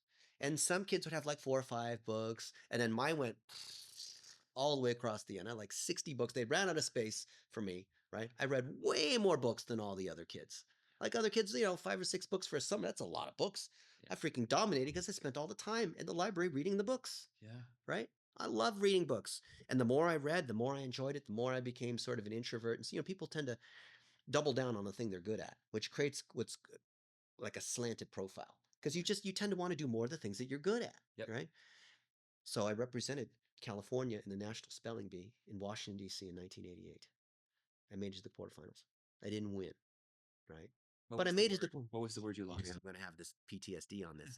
And some kids would have like 4 or 5 books. And then mine went all the way across the end. I had like 60 books. They ran out of space for me, right? I read way more books than all the other kids. Like other kids, 5 or 6 books for a summer. That's a lot of books. Yeah. I freaking dominated because I spent all the time in the library reading the books, Yeah. right? I love reading books. And the more I read, the more I enjoyed it, the more I became sort of an introvert. And so, people tend to double down on the thing they're good at, which creates what's like a slanted profile. Because you tend to want to do more of the things that you're good at, Yep. right? So I represented California in the National Spelling Bee in Washington, D.C. in 1988. I made it to the quarterfinals. I didn't win, right? But I made it to the. What was the word you lost? I'm going to have this PTSD on this.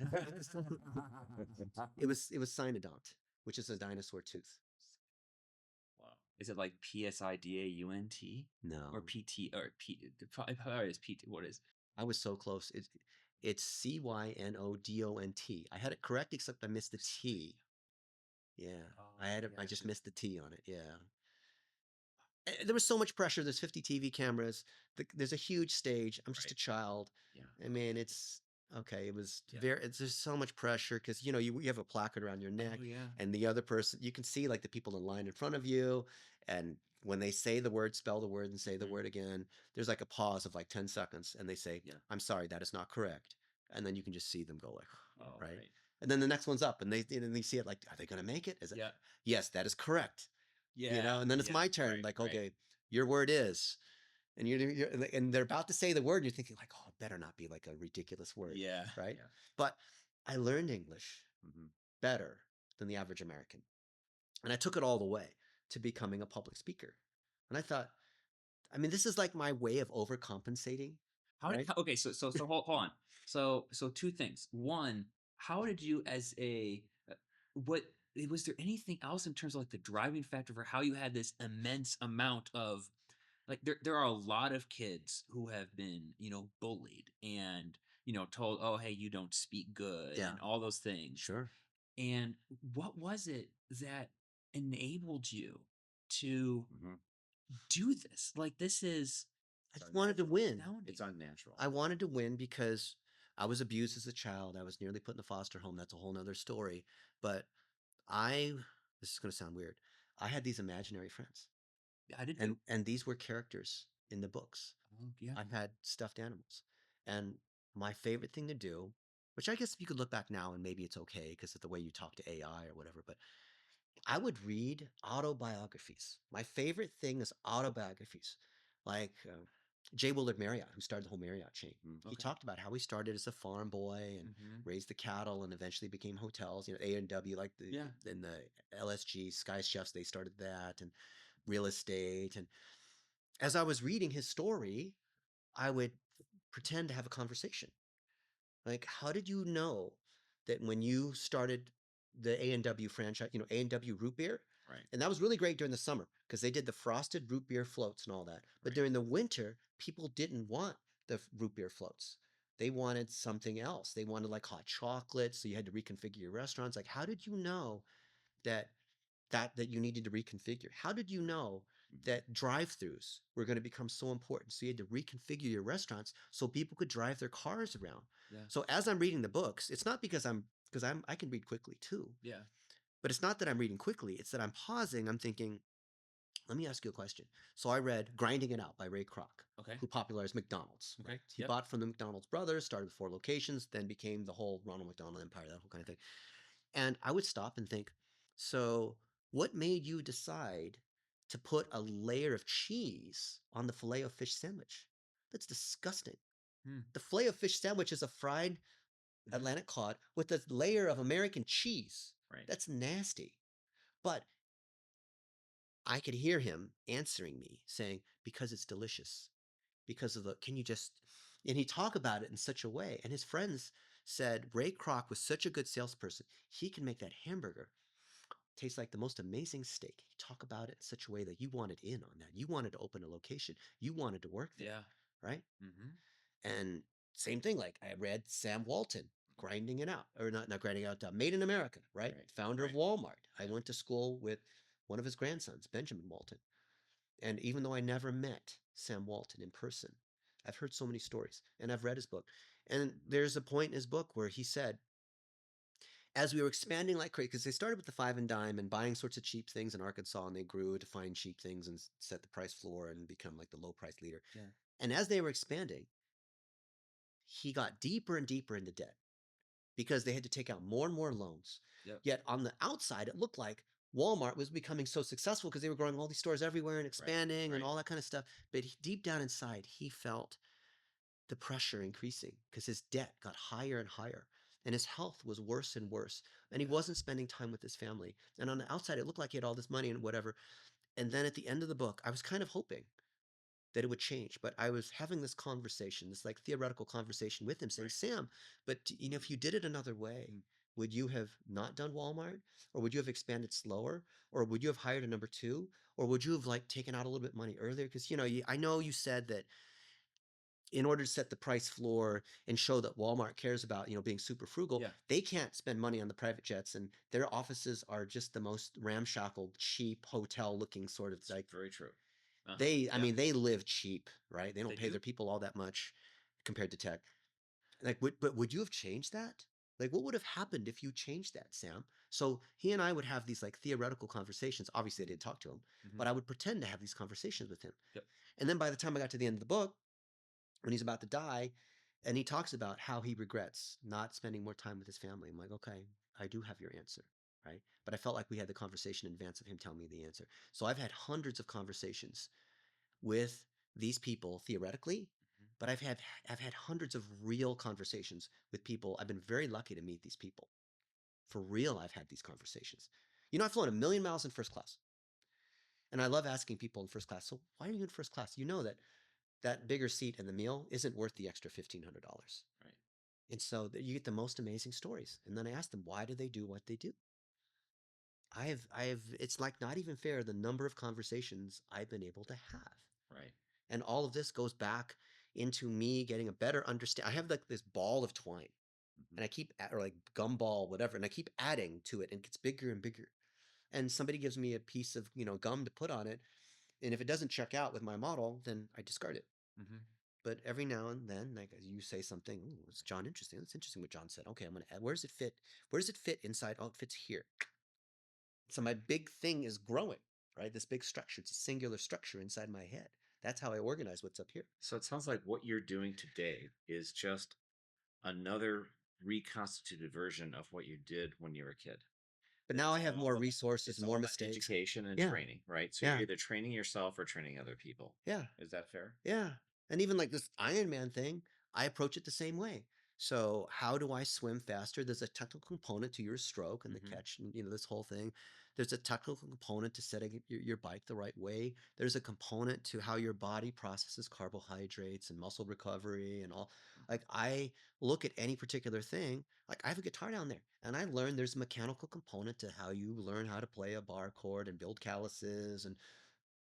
It was cynodont, which is a dinosaur tooth. Wow. Is it like PSIDAUNT No. or PT or P? Probably is PT. What is? I was so close. It's CYNODONT. I had it correct, except I missed the T. Yeah, I had it. I just missed the T on it. Yeah. There was so much pressure. There's 50 TV cameras. There's a huge stage. I'm just a child. Yeah. I mean, it's okay. It was Yeah. there's so much pressure because you have a placard around your neck, Oh, yeah. and the other person, you can see like the people in line in front of you, and when they say the word, spell the word and say the word again, there's like a pause of like 10 seconds, and they say, Yeah. "I'm sorry, that is not correct," and then you can just see them go like, Oh, right? And then the next one's up, and they see it like, are they going to make it? Is it? Yeah. Yes, that is correct. Yeah. And then it's my turn. Right, Like, right. okay, your word is, and and they're about to say the word, and you're thinking like, oh, it better not be like a ridiculous word, Yeah. right? Yeah. But I learned English Mhm. better than the average American, and I took it all the way to becoming a public speaker. And I thought, I mean, this is like my way of overcompensating. Okay, so hold on. So two things. One, how did you as a what was there anything else in terms of like the driving factor for how you had this immense amount of like there are a lot of kids who have been, bullied and, told, "Oh, hey, you don't speak good," Yeah. and all those things. Sure. And what was it that enabled you to Mhm. do this? Like this is I just wanted to win. It's unnatural. I wanted to win because I was abused as a child. I was nearly put in a foster home. That's a whole nother story. But this is going to sound weird. I had these imaginary friends, I did and these were characters in the books. yeah. I had stuffed animals, and my favorite thing to do, which I guess if you could look back now and maybe it's okay because of the way you talk to AI or whatever, but I would read autobiographies. My favorite thing is autobiographies, like J. Willard Marriott, who started the whole Marriott chain. He Okay. talked about how he started as a farm boy and raised the cattle and eventually became hotels. A&W, like and the LSG, Sky Chefs, they started that, and real estate. And as I was reading his story, I would pretend to have a conversation. Like, how did you know that when you started the A&W franchise, A&W root beer? Right. And that was really great during the summer because they did the frosted root beer floats and all that. But Right. during the winter, people didn't want the root beer floats. They wanted something else. They wanted like hot chocolate. So you had to reconfigure your restaurants. Like, how did you know that you needed to reconfigure? How did you know that drive-throughs were going to become so important. So you had to reconfigure your restaurants so people could drive their cars around. Yeah. So as I'm reading the books, it's not because I can read quickly too. Yeah. But it's not that I'm reading quickly. It's that I'm pausing. I'm thinking, let me ask you a question. So I read Grinding It Out by Ray Kroc, Okay. who popularized McDonald's. Okay. Right? He Yep. bought from the McDonald's brothers, started with 4 locations, then became the whole Ronald McDonald empire, that whole kind of thing. And I would stop and think, so what made you decide to put a layer of cheese on the filet of fish sandwich? That's disgusting. Hmm. The filet of fish sandwich is a fried Atlantic cod with a layer of American cheese. Right. That's nasty. But I could hear him answering me saying, because it's delicious. Because of the, can you just, and he talked about it in such a way. And his friends said, Ray Kroc was such a good salesperson. He can make that hamburger taste like the most amazing steak. He talked about it in such a way that you wanted in on that. You wanted to open a location. You wanted to work there. Yeah. Right? Mm-hmm. And same thing, like I read Sam Walton, Grinding It Out, or not Grinding It Out, Made in America, right? Founder of Walmart. I went to school with one of his grandsons, Benjamin Walton. And even though I never met Sam Walton in person, I've heard so many stories and I've read his book. And there's a point in his book where he said, as we were expanding like crazy, because they started with the 5 and dime and buying sorts of cheap things in Arkansas, and they grew to find cheap things and set the price floor and become like the low price leader. Yeah. And as they were expanding, he got deeper and deeper into debt because they had to take out more and more loans. Yep. Yet on the outside, it looked like Walmart was becoming so successful because they were growing all these stores everywhere and expanding and all that kind of stuff. But deep down inside, he felt the pressure increasing because his debt got higher and higher and his health was worse and worse. And he wasn't spending time with his family. And on the outside, it looked like he had all this money and whatever. And then at the end of the book, I was kind of hoping that it would change. But I was having this conversation, this like theoretical conversation with him saying, Sam, but you know, if you did it another way, would you have not done Walmart? Or would you have expanded slower? Or would you have hired a number 2? Or would you have like taken out a little bit money earlier? Because, you know, I know you said that in order to set the price floor and show that Walmart cares about, you know, being super frugal, they can't spend money on the private jets, and their offices are just the most ramshackle, cheap hotel looking sort of like. Very true. I mean, they live cheap, right? They don't pay their people all that much compared to tech. Like, but would you have changed that? Like, what would have happened if you changed that, Sam? So he and I would have these like theoretical conversations. Obviously, I didn't talk to him, but I would pretend to have these conversations with him. Yep. And then by the time I got to the end of the book, when he's about to die, and he talks about how he regrets not spending more time with his family. I'm like, okay, I do have your answer, right? But I felt like we had the conversation in advance of him telling me the answer. So I've had hundreds of conversations with these people theoretically, but I've had hundreds of real conversations with people. I've been very lucky to meet these people. For real, I've had these conversations. You know, I've flown 1,000,000 miles in first class. And I love asking people in first class, so why are you in first class? You know that bigger seat and the meal isn't worth the extra $1,500. Right. And so you get the most amazing stories. And then I ask them, why do they do what they do? It's like not even fair the number of conversations I've been able to have. Right. And all of this goes back into me getting a better understanding. I have like this ball of twine and I keep, or like gumball, whatever, and I keep adding to it and it gets bigger and bigger. And somebody gives me a piece of, you know, gum to put on it. And if it doesn't check out with my model, then I discard it. But every now and then, like you say something, ooh, it's John interesting. It's interesting what John said. Okay, I'm gonna add. Where does it fit? Where does it fit inside? Oh, it fits here. So my big thing is growing, right? This big structure. It's a singular structure inside my head. That's how I organize what's up here. So it sounds like what you're doing today is just another reconstituted version of what you did when you were a kid. But now I have more resources and more mistakes. Education and training, right? So you're either training yourself or training other people. Yeah. Is that fair? Yeah. And even like this Ironman thing, I approach it the same way. So how do I swim faster? There's a technical component to your stroke and the catch, and you know, this whole thing. There's a technical component to setting your bike the right way. There's a component to how your body processes carbohydrates and muscle recovery and all. Like I look at any particular thing, like I have a guitar down there and I learned there's a mechanical component to how you learn how to play a bar chord and build calluses and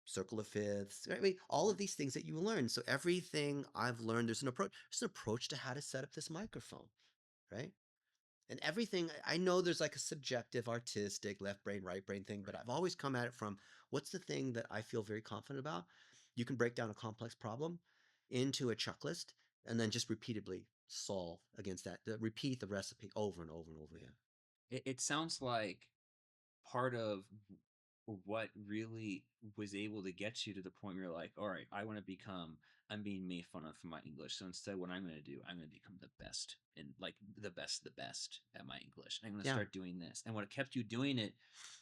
circle of fifths. I mean, all of these things that you learn. So everything I've learned, there's an approach. There's an approach to how to set up this microphone, right? And everything, I know there's like a subjective, artistic, left brain, right brain thing, but I've always come at it from what's the thing that I feel very confident about? You can break down a complex problem into a checklist and then just repeatedly solve against that. Repeat the recipe over and over and over again. It sounds like part of what really was able to get you to the point where you're like, all right, I want to become, I'm being made fun of for my English. So instead, what I'm going to do, I'm going to become the best and like the best at my English. And I'm going to start doing this. And what kept you doing it,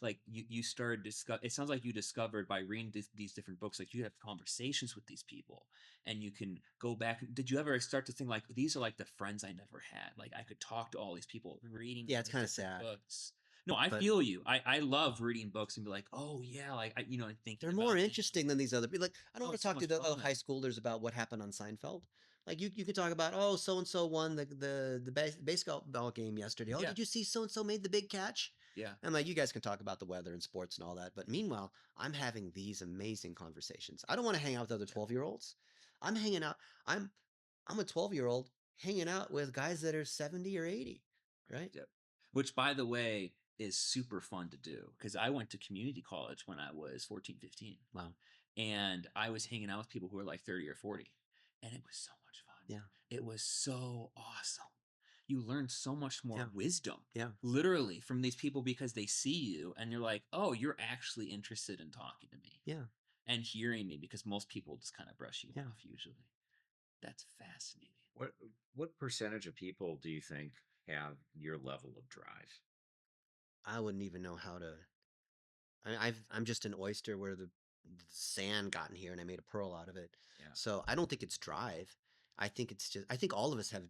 like you started it sounds like you discovered by reading these different books, like you have conversations with these people and you can go back. Did you ever start to think like, these are like the friends I never had? Like I could talk to all these people reading Yeah, it's these kind of different sad. books. No, I But feel you. I love reading books and be like, oh yeah, like I, and thinking they're about more things. interesting than these other people. Like, I don't Oh, want it's to so talk to much the other fun. high schoolers about what happened on Seinfeld. Like, you can talk about, oh, so and so won the baseball game yesterday. Oh, Yeah. did you see so and so made the big catch? Yeah. And like, you guys can talk about the weather and sports and all that. But meanwhile, I'm having these amazing conversations. I don't want to hang out with other 12-year-olds. I'm hanging out. I'm a 12-year-old hanging out with guys that are 70 or 80, right? Yep. Which, by the way, is super fun to do because I went to community college when I was 14, 15. Wow. And I was hanging out with people who were like 30 or 40. And it was so much fun. Yeah. It was so awesome. You learn so much more Yeah. wisdom, Yeah. literally, from these people because they see you and you're like, oh, you're actually interested in talking to me. Yeah. And hearing me because most people just kind of brush you Yeah. off usually. That's fascinating. What percentage of people do you think have your level of drive? I wouldn't even know how to. I'm just an oyster where the sand got in here and I made a pearl out of it. Yeah. So I don't think it's drive. I think it's just. I think all of us have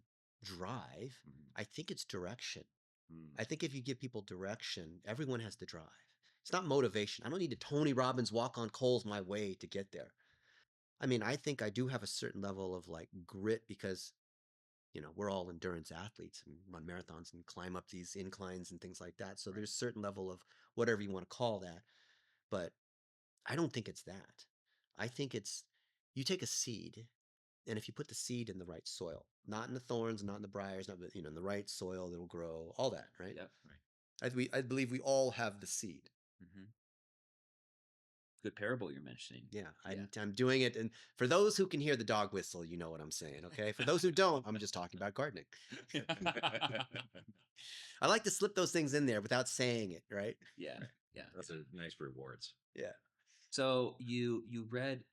drive. I think it's direction. I think if you give people direction, everyone has the drive. It's not motivation. I don't need to Tony Robbins walk on coals my way to get there. I mean, I think I do have a certain level of like grit because we're all endurance athletes and run marathons and climb up these inclines and things like that. So there's a certain level of whatever you want to call that. But I don't think it's that. I think it's you take a seed, and if you put the seed in the right soil, not in the thorns, not in the briars, not in the right soil, it'll grow. All that, right? Yep. Right. I believe we all have the seed. Mm-hmm. Good parable you're mentioning. Yeah, I'm doing it, and for those who can hear the dog whistle, you know what I'm saying. Okay, for those who don't, I'm just talking about gardening. I like to slip those things in there without saying it, right? Yeah, yeah. Those are nice rewards. Yeah. So you read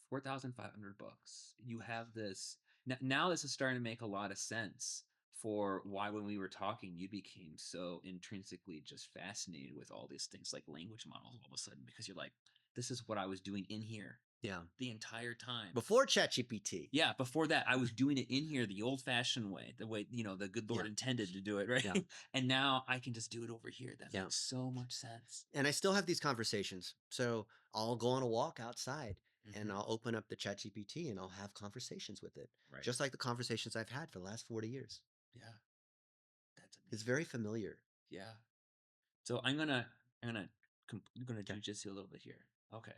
4,500 books. You have this now. This is starting to make a lot of sense for why when we were talking, you became so intrinsically just fascinated with all these things like language models all of a sudden because you're like, this is what I was doing in here. Yeah. The entire time. Before ChatGPT. Yeah, before that, I was doing it in here the old-fashioned way, the way, the good Lord intended to do it, right? Yeah. And now I can just do it over here. That makes so much sense. And I still have these conversations. So I'll go on a walk outside and I'll open up the ChatGPT and I'll have conversations with it. Right. Just like the conversations I've had for the last 40 years. Yeah. That's amazing. It's very familiar. Yeah. So I'm gonna do just a little bit here. Okay.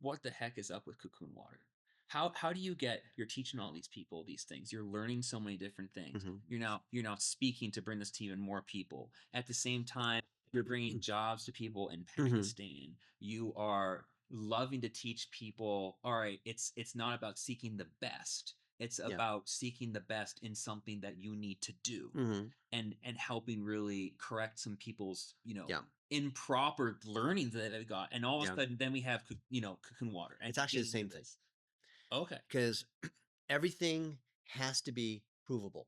What the heck is up with Cocoon Water? How do you you're teaching all these people these things? You're learning so many different things. Mm-hmm. You're now speaking to bring this to even more people. At the same time, you're bringing jobs to people in Pakistan. Mm-hmm. You are loving to teach people, all right, it's not about seeking the best. It's about seeking the best in something that you need to do and helping really correct some people's, improper learning that they've got. And all of a sudden, then we have, Cocoon Water. And it's actually the same thing. Okay. Because everything has to be provable.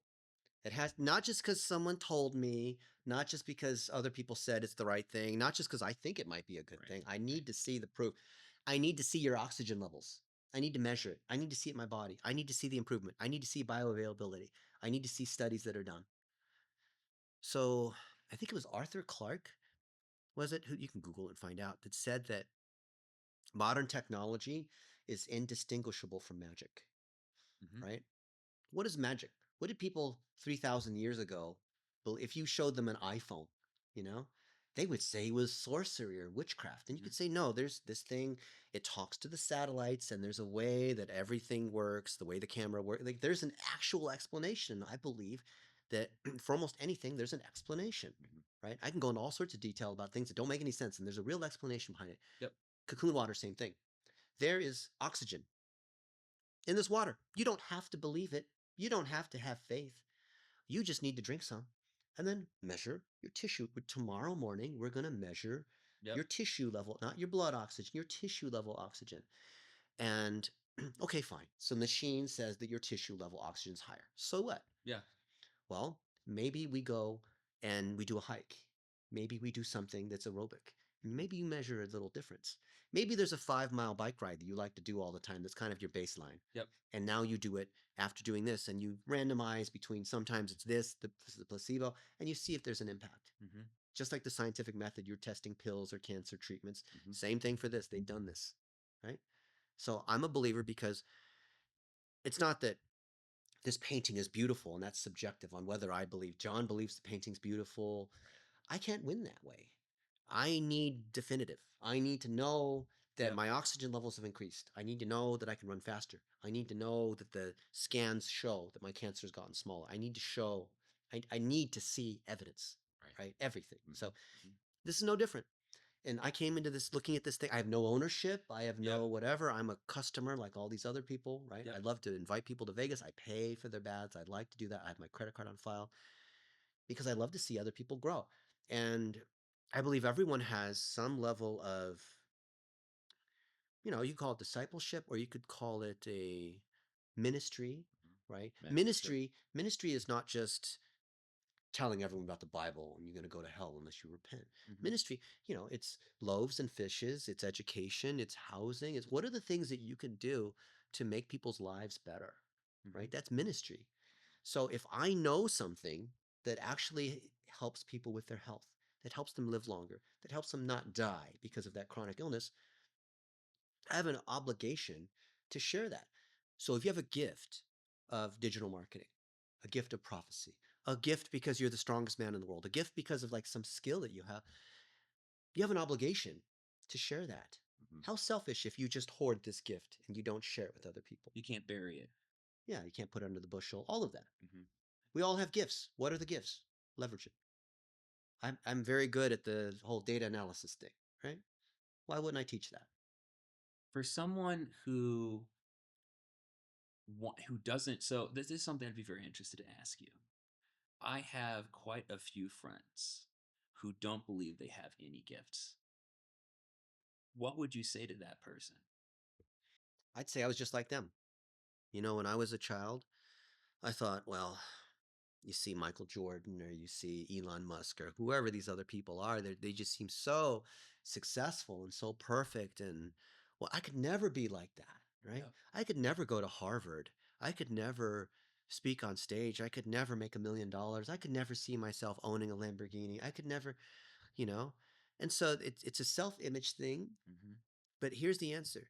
It has not just because someone told me, not just because other people said it's the right thing, not just because I think it might be a good thing. I need to see the proof. I need to see your oxygen levels. I need to measure it. I need to see it in my body. I need to see the improvement. I need to see bioavailability. I need to see studies that are done. So I think it was Arthur Clarke, was it? Who you can Google and find out, that said that modern technology is indistinguishable from magic, right? What is magic? What did people 3,000 years ago, if you showed them an iPhone, they would say it was sorcery or witchcraft. And you could say, no, there's this thing, it talks to the satellites and there's a way that everything works, the way the camera works. Like, there's an actual explanation, I believe, that for almost anything, there's an explanation, right? I can go into all sorts of detail about things that don't make any sense, and there's a real explanation behind it. Yep. Cocoon water, same thing. There is oxygen in this water. You don't have to believe it. You don't have to have faith. You just need to drink some and then measure your tissue. Tomorrow morning, we're going to measure your tissue level, not your blood oxygen, your tissue level oxygen. And okay, fine. So the machine says that your tissue level oxygen is higher. So what? Yeah. Well, maybe we go and we do a hike. Maybe we do something that's aerobic. Maybe you measure a little difference. Maybe there's a 5-mile bike ride that you like to do all the time. That's kind of your baseline. Yep. And now you do it after doing this, and you randomize between sometimes it's this, the placebo, and you see if there's an impact. Just like the scientific method, you're testing pills or cancer treatments. Same thing for this. They've done this, right? So I'm a believer because it's not that this painting is beautiful, and that's subjective on whether I believe. John believes the painting's beautiful. I can't win that way. I need definitive. I need to know that my oxygen levels have increased. I need to know that I can run faster. I need to know that the scans show that my cancer has gotten smaller. I need to show, I need to see evidence, right? Everything. So this is no different. And I came into this looking at this thing. I have no ownership. I have no whatever. I'm a customer like all these other people, right? I love to invite people to Vegas. I pay for their baths. I'd like to do that. I have my credit card on file because I love to see other people grow. And I believe everyone has some level of, you call it discipleship, or you could call it a ministry, right? Ministry is not just telling everyone about the Bible and you're going to go to hell unless you repent. Ministry, it's loaves and fishes, it's education, it's housing, it's what are the things that you can do to make people's lives better, right? That's ministry. So if I know something that actually helps people with their health, that helps them live longer, that helps them not die because of that chronic illness, I have an obligation to share that. So if you have a gift of digital marketing, a gift of prophecy, a gift because you're the strongest man in the world, a gift because of like some skill that you have an obligation to share that. How selfish if you just hoard this gift and you don't share it with other people. You can't bury it. Yeah, you can't put it under the bushel, all of that. We all have gifts. What are the gifts? Leverage it. I'm very good at the whole data analysis thing, right? Why wouldn't I teach that? For someone who doesn't, so this is something I'd be very interested to ask you. I have quite a few friends who don't believe they have any gifts. What would you say to that person? I'd say I was just like them. When I was a child, I thought, well, you see Michael Jordan or you see Elon Musk or whoever these other people are, they just seem so successful and so perfect. And well, I could never be like that, right? Yeah. I could never go to Harvard. I could never speak on stage. I could never make $1 million. I could never see myself owning a Lamborghini. I could never, and so it's a self-image thing. But here's the answer.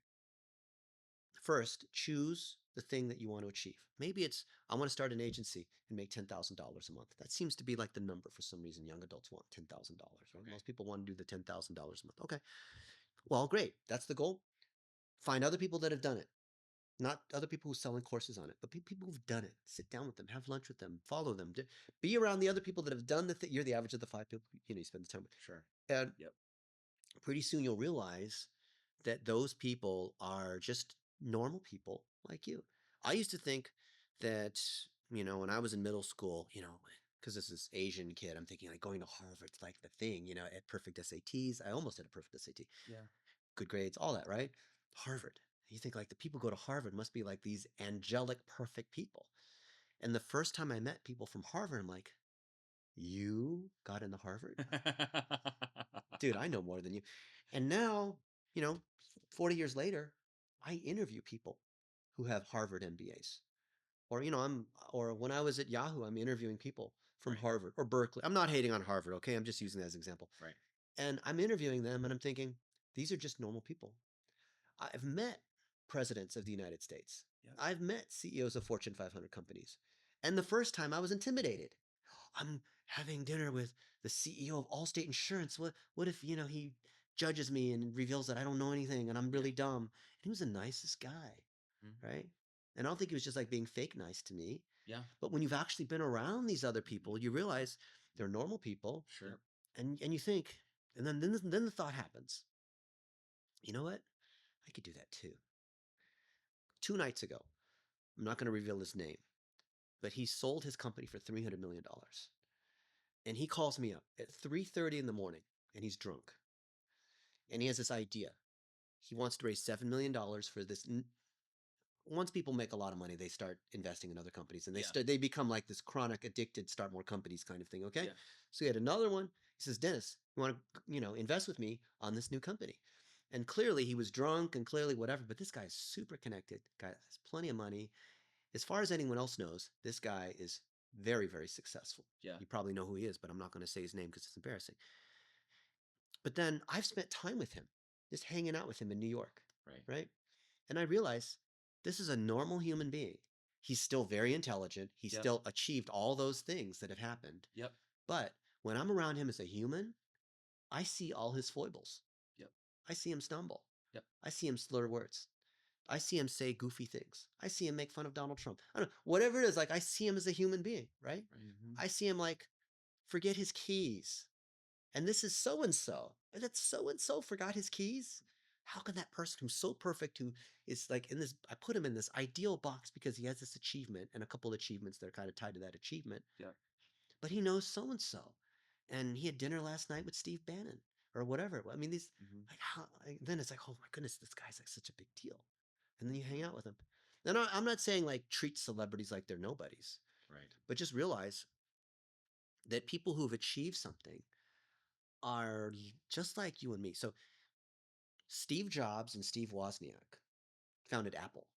First, choose the thing that you want to achieve. Maybe it's, I want to start an agency and make $10,000 a month. That seems to be like the number for some reason. Young adults want $10,000, right? Okay. Most people want to do the $10,000 a month. Okay. Well, great. That's the goal. Find other people that have done it. Not other people who are selling courses on it, but people who've done it. Sit down with them, have lunch with them, follow them. Be around the other people that have done the thing. You're the average of the 5 people you spend the time with. Sure. And pretty soon you'll realize that those people are just normal people like you. I used to think that, when I was in middle school, because this is Asian kid, I'm thinking like going to Harvard's like the thing, at perfect SATs. I almost had a perfect SAT. Yeah. Good grades, all that, right? Harvard. You think like the people who go to Harvard must be like these angelic, perfect people. And the first time I met people from Harvard, I'm like, you got into Harvard? Dude, I know more than you. And now, 40 years later, I interview people who have Harvard MBAs. Or when I was at Yahoo, I'm interviewing people from Harvard or Berkeley. I'm not hating on Harvard, okay? I'm just using that as an example. Right. And I'm interviewing them and I'm thinking, these are just normal people. I've met presidents of the United States. Yep. I've met CEOs of Fortune 500 companies. And the first time I was intimidated. I'm having dinner with the CEO of Allstate Insurance. What if, he judges me and reveals that I don't know anything and I'm really dumb? And he was the nicest guy, right? And I don't think he was just like being fake nice to me. Yeah. But when you've actually been around these other people, you realize they're normal people. Sure. And you think, and then the thought happens, you know what? I could do that too. 2 nights ago, I'm not going to reveal his name, but he sold his company for $300 million. And he calls me up at 3:30 in the morning, and he's drunk. And he has this idea. He wants to raise $7 million for this. Once people make a lot of money, they start investing in other companies, and they become like this chronic addicted, start more companies kind of thing. Okay. Yeah. So he had another one. He says, Dennis, you want to, invest with me on this new company? And clearly he was drunk and clearly whatever, but this guy is super connected. Guy has plenty of money. As far as anyone else knows, this guy is very, very successful. Yeah. You probably know who he is, but I'm not going to say his name because it's embarrassing. But then I've spent time with him, just hanging out with him in New York. Right. And I realize this is a normal human being. He's still very intelligent. He's still achieved all those things that have happened. Yep. But when I'm around him as a human, I see all his foibles. Yep. I see him stumble. Yep. I see him slur words. I see him say goofy things. I see him make fun of Donald Trump. I don't know, whatever it is, like I see him as a human being, right? Mm-hmm. I see him like forget his keys. And this is so-and-so. And that so-and-so forgot his keys. How can that person who's so perfect, who is like in this, I put him in this ideal box because he has this achievement and a couple of achievements that are kind of tied to that achievement. Yeah. But he knows so-and-so. And he had dinner last night with Steve Bannon or whatever. I mean, these, then it's like, oh my goodness, this guy's like such a big deal. And then you hang out with him. And I'm not saying like treat celebrities like they're nobodies. Right. But just realize that people who've achieved something are just like you and me. So Steve Jobs and Steve Wozniak founded Apple,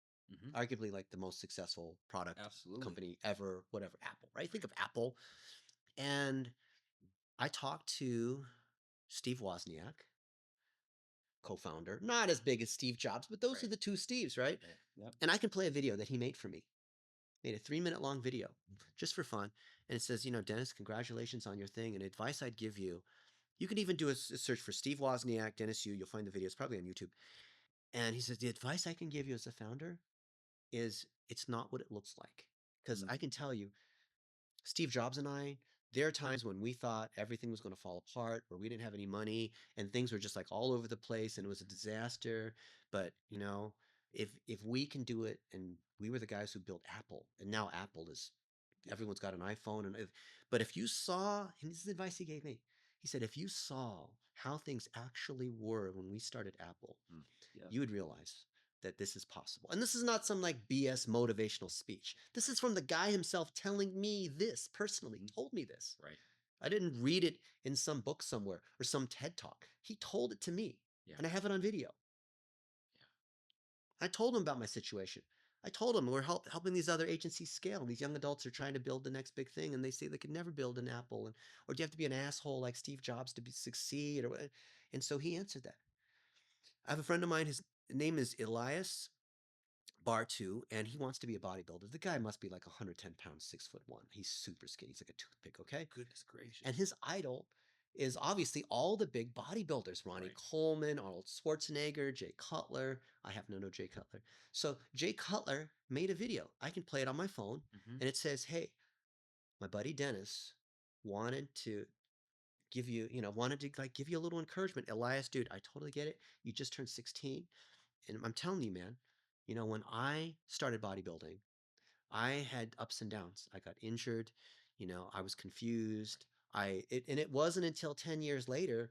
arguably like the most successful product company ever, whatever, Apple, right? Think of Apple. And I talked to Steve Wozniak, co-founder, not as big as Steve Jobs, but those are the two Steves, right? Yep. And I can play a video that he made for me. Made a 3-minute long video just for fun. And it says, Dennis, congratulations on your thing. And advice I'd give you, you can even do a search for Steve Wozniak, Dennis Yu. You'll find the video. It's probably on YouTube. And he says, the advice I can give you as a founder is it's not what it looks like. Because I can tell you, Steve Jobs and I, there are times when we thought everything was going to fall apart, or we didn't have any money, and things were just like all over the place, and it was a disaster. But if we can do it, and we were the guys who built Apple, and now Apple is, everyone's got an iPhone, but if you saw, and this is the advice he gave me, he said, if you saw how things actually were when we started Apple, you would realize that this is possible. And this is not some like BS motivational speech. This is from the guy himself telling me this personally, told me this. Right. I didn't read it in some book somewhere or some TED talk. He told it to me, and I have it on video. I told him about my situation. I told him we're helping these other agencies scale. These young adults are trying to build the next big thing, and they say they could never build an Apple, or do you have to be an asshole like Steve Jobs to succeed? And so he answered that. I have a friend of mine. His name is Elias Bartu, and he wants to be a bodybuilder. The guy must be like 110 pounds, 6'1". He's super skinny. He's like a toothpick. Okay. Goodness gracious. And his idol is obviously all the big bodybuilders: Ronnie Coleman, Arnold Schwarzenegger, Jay Cutler. I happen to know Jay Cutler. So Jay Cutler made a video. I can play it on my phone, and it says, "Hey, my buddy Dennis wanted to give you, give you a little encouragement. Elias, dude, I totally get it. You just turned 16, and I'm telling you, man, when I started bodybuilding, I had ups and downs. I got injured, I was confused. And it wasn't until 10 years later,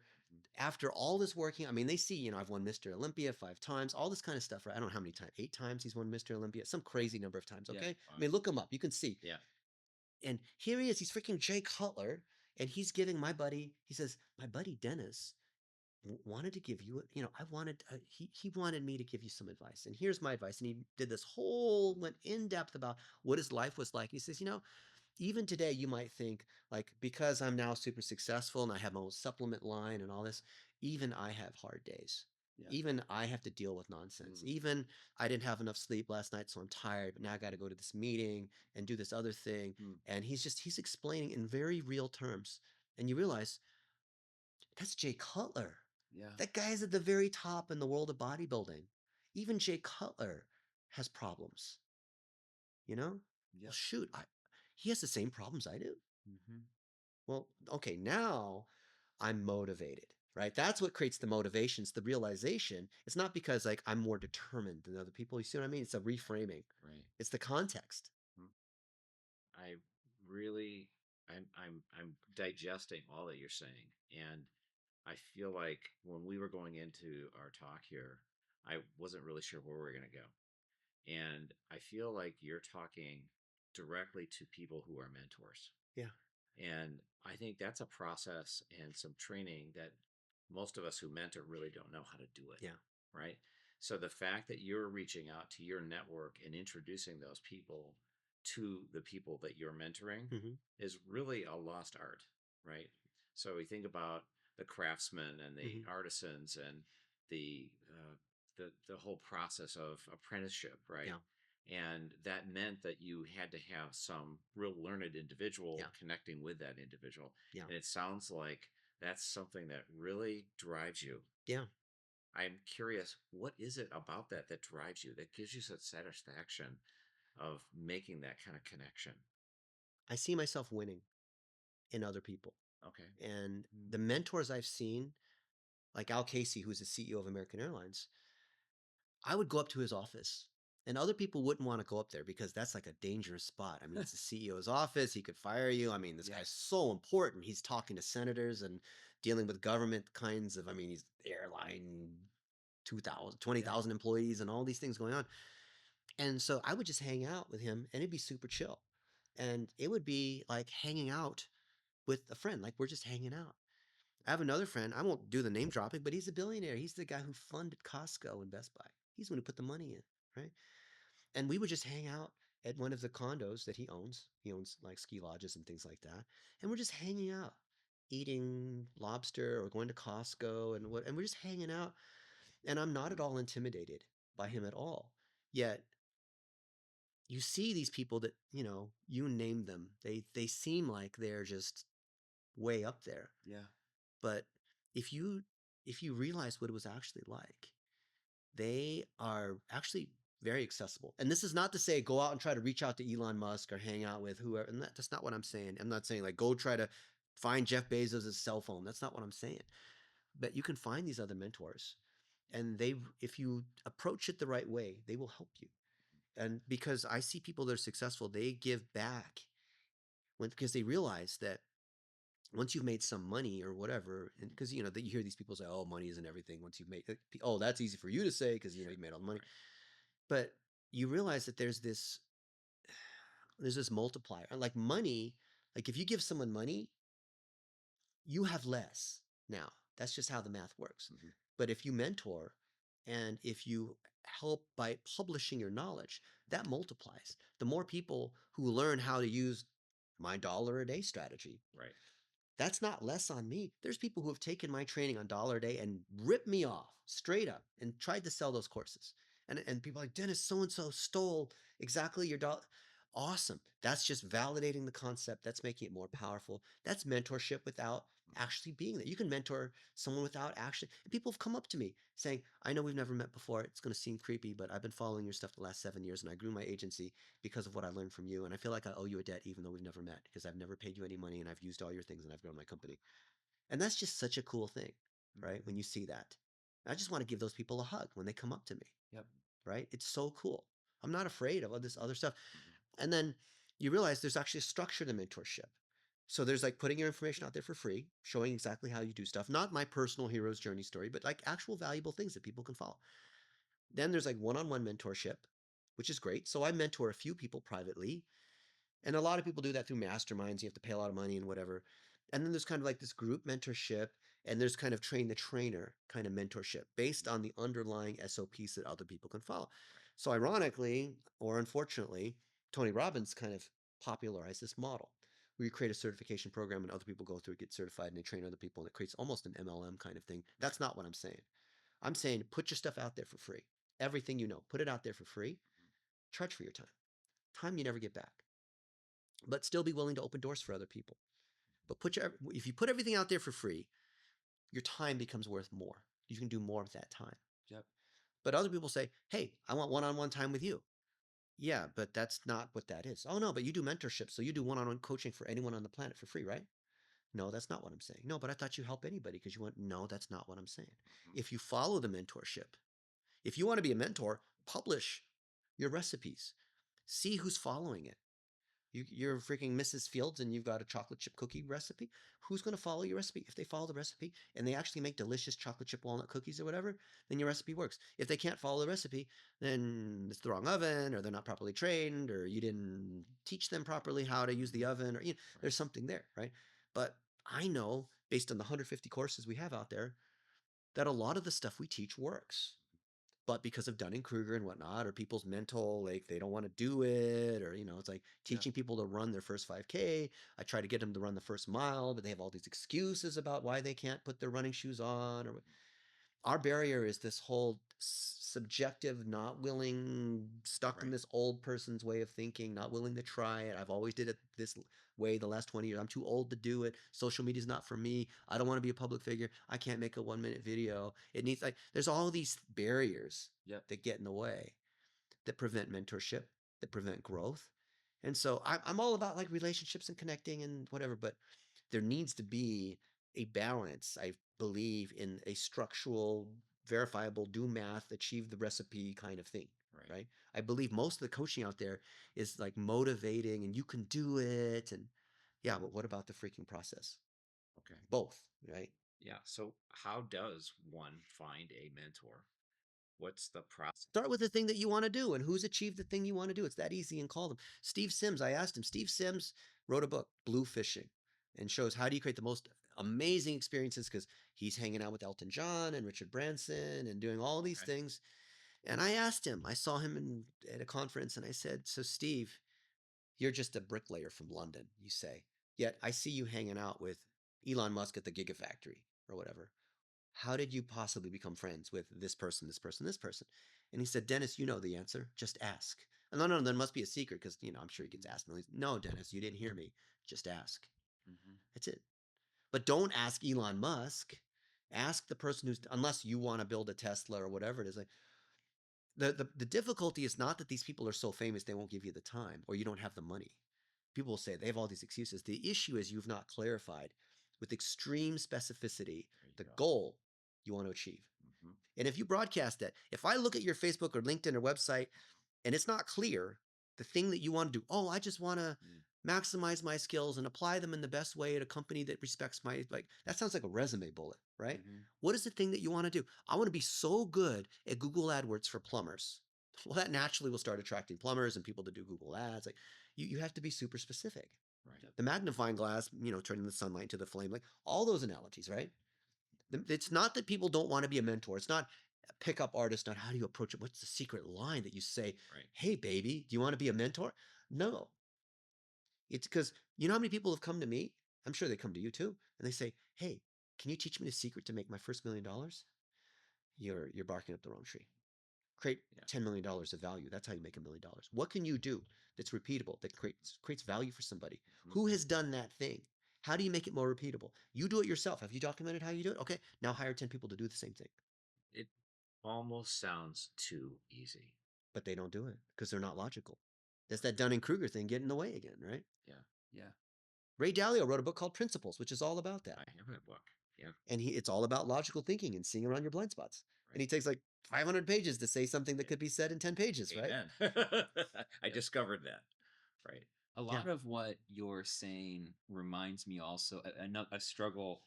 after all this working, I mean, they see, I've won Mr. Olympia 5 times, all this kind of stuff, right? I don't know how many times, 8 times he's won Mr. Olympia, some crazy number of times, okay? I mean, look him up. You can see. Yeah. And here he is, he's freaking Jay Cutler, and he's giving my buddy, he says, my buddy Dennis wanted to give you, he wanted me to give you some advice. And here's my advice. And he did this went in depth about what his life was like. He says, even today you might think like, because I'm now super successful and I have my own supplement line and all this, even I have hard days. Yeah. Even I have to deal with nonsense. Even I didn't have enough sleep last night, so I'm tired, but now I got to go to this meeting and do this other thing. And he's explaining in very real terms. And you realize that's Jay Cutler. Yeah. That guy's at the very top in the world of bodybuilding. Even Jay Cutler has problems. Well, shoot, he has the same problems I do. Mm-hmm. Well, okay, now I'm motivated, right? That's what creates the motivation. It's the realization. It's not because like I'm more determined than other people. You see what I mean? It's a reframing. Right. It's the context. I really, I'm digesting all that you're saying, and I feel like when we were going into our talk here, I wasn't really sure where we were going to go, and I feel like you're talking directly to people who are mentors. Yeah. And I think that's a process and some training that most of us who mentor really don't know how to do it. Yeah. Right. So the fact that you're reaching out to your network and introducing those people to the people that you're mentoring is really a lost art. Right. So we think about the craftsmen and the artisans and the, the whole process of apprenticeship, right? Yeah. And that meant that you had to have some real learned individual connecting with that individual. Yeah. And it sounds like that's something that really drives you. Yeah. I'm curious, what is it about that that drives you, that gives you such satisfaction of making that kind of connection? I see myself winning in other people. Okay. And the mentors I've seen, like Al Casey, who's the CEO of American Airlines, I would go up to his office. And other people wouldn't want to go up there because that's like a dangerous spot. I mean, it's the CEO's office. He could fire you. I mean, this guy's so important. He's talking to senators and dealing with government kinds of, I mean, he's airline, 2,000, 20,000 employees and all these things going on. And so I would just hang out with him and it'd be super chill. And it would be like hanging out with a friend. Like we're just hanging out. I have another friend. I won't do the name dropping, but he's a billionaire. He's the guy who funded Costco and Best Buy. He's the one who put the money in, right? And we would just hang out at one of the condos that he owns. He owns like ski lodges and things like that. And we're just hanging out, eating lobster or going to Costco and we're just hanging out. And I'm not at all intimidated by him at all. Yet you see these people that, you name them. They seem like they're just way up there. Yeah. But if you realize what it was actually like, they are actually very accessible. And this is not to say go out and try to reach out to Elon Musk or hang out with whoever. And that's not what I'm saying. I'm not saying like go try to find Jeff Bezos' cell phone. That's not what I'm saying. But you can find these other mentors, and if you approach it the right way, they will help you. And because I see people that are successful, they give back because they realize that once you've made some money or whatever, and because you hear these people say, "Oh, money isn't everything." Once you've made, oh, that's easy for you to say because you've made all the money, but you realize that there's this multiplier. Like money, like if you give someone money, you have less now. That's just how the math works. But if you mentor, and if you help by publishing your knowledge, that multiplies. The more people who learn how to use my dollar a day strategy, Right. that's not less on me. There's people who have taken my training on dollar a day and ripped me off straight up and tried to sell those courses. And people are like, Dennis, so-and-so stole exactly your dollar. Awesome. That's just validating the concept. That's making it more powerful. That's mentorship without actually being there. You can mentor someone without actually. And people have come up to me saying, I know we've never met before. It's going to seem creepy, but I've been following your stuff the last 7 years and I grew my agency because of what I learned from you. And I feel like I owe you a debt even though we've never met because I've never paid you any money and I've used all your things and I've grown my company. And that's just such a cool thing, right? When you see that. I just want to give those people a hug when they come up to me. Yep. Right? It's so cool. I'm not afraid of all this other stuff. And then you realize there's actually a structure to mentorship. So there's like putting your information out there for free, showing exactly how you do stuff, not my personal hero's journey story, but like actual valuable things that people can follow. Then there's like one-on-one mentorship, which is great. So I mentor a few people privately. And a lot of people do that through masterminds. You have to pay a lot of money and whatever. And then there's kind of like this group mentorship, and there's kind of train the trainer kind of mentorship based on the underlying SOPs that other people can follow. So ironically, or unfortunately, Tony Robbins kind of popularized this model where you create a certification program and other people go through it, get certified, and they train other people, and it creates almost an MLM kind of thing. That's not what I'm saying. I'm saying put your stuff out there for free. Everything you know, put it out there for free. Charge for your time. Time you never get back. But still be willing to open doors for other people. But if you put everything out there for free, your time becomes worth more. You can do more with that time. Yep. But other people say, hey, I want one-on-one time with you. Yeah, but that's not what that is. Oh no, but you do mentorship, so you do one-on-one coaching for anyone on the planet for free, right? No, that's not what I'm saying. No, but I thought you help anybody because you want. No, that's not what I'm saying. If you follow the mentorship, if you want to be a mentor, publish your recipes. See who's following it. You're freaking Mrs. Fields and you've got a chocolate chip cookie recipe. Who's going to follow your recipe? If they follow the recipe and they actually make delicious chocolate chip walnut cookies or whatever, then your recipe works. If they can't follow the recipe, then it's the wrong oven, or they're not properly trained, or you didn't teach them properly how to use the oven, or there's something there, right? But I know, based on the 150 courses we have out there, that a lot of the stuff we teach works. But because of Dunning-Krueger and whatnot, or people's mental, like they don't want to do it, or it's like teaching people to run their first 5K. I try to get them to run the first mile, but they have all these excuses about why they can't put their running shoes on. Or our barrier is this whole subjective, not willing, stuck in this old person's way of thinking, not willing to try it. I've always did it this way the last 20 years. I'm too old to do it. Social media is not for me. I don't want to be a public figure. I can't make a 1-minute video. It needs, like, there's all these barriers that get in the way, that prevent mentorship, that prevent growth. And so I'm all about like relationships and connecting and whatever, but there needs to be a balance, I believe, in a structural, verifiable, do math, achieve the recipe kind of thing. Right. I believe most of the coaching out there is like motivating and you can do it. And yeah, but what about the freaking process? Okay. Both, right? Yeah. So how does one find a mentor? What's the process? Start with the thing that you want to do and who's achieved the thing you want to do. It's that easy, and call them. Steve Sims, I asked him. Steve Sims wrote a book, Blue Fishing, and shows how do you create the most amazing experiences, because he's hanging out with Elton John and Richard Branson and doing all these things. And I asked him, I saw him at a conference, and I said, so Steve, you're just a bricklayer from London, you say. Yet I see you hanging out with Elon Musk at the Gigafactory or whatever. How did you possibly become friends with this person, this person, this person? And he said, Dennis, you know the answer. Just ask. And no, there must be a secret, because, I'm sure he gets asked millions. No, Dennis, you didn't hear me. Just ask. That's it. But don't ask Elon Musk. Ask the person who's, unless you want to build a Tesla or whatever it is. Like, the difficulty is not that these people are so famous they won't give you the time, or you don't have the money. People will say they have all these excuses. The issue is you've not clarified with extreme specificity the goal you want to achieve. And if you broadcast that, if I look at your Facebook or LinkedIn or website and it's not clear the thing that you want to do, oh, I just want to maximize my skills and apply them in the best way at a company that respects my, like, that sounds like a resume bullet, right? What is the thing that you want to do? I want to be so good at Google AdWords for plumbers. Well, that naturally will start attracting plumbers and people to do Google ads. Like, you have to be super specific. The magnifying glass, turning the sunlight into the flame, like all those analogies, right? It's not that people don't want to be a mentor. It's not a pickup artist. Not how do you approach it. What's the secret line that you say, hey, baby, do you want to be a mentor? No. It's because you know how many people have come to me? I'm sure they come to you too. And they say, hey, can you teach me the secret to make my first $1 million? You're barking up the wrong tree. Create $10 million of value. That's how you make $1 million. What can you do that's repeatable, that creates value for somebody? Who has done that thing? How do you make it more repeatable? You do it yourself. Have you documented how you do it? Okay, now hire 10 people to do the same thing. It almost sounds too easy. But they don't do it because they're not logical. That's that Dunning-Krueger thing getting in the way again, right? Yeah. Ray Dalio wrote a book called Principles, which is all about that. I have that book. Yeah. And it's all about logical thinking and seeing around your blind spots. And he takes like 500 pages to say something that could be said in 10 pages, Amen. right? I discovered that. Right. A lot of what you're saying reminds me also a struggle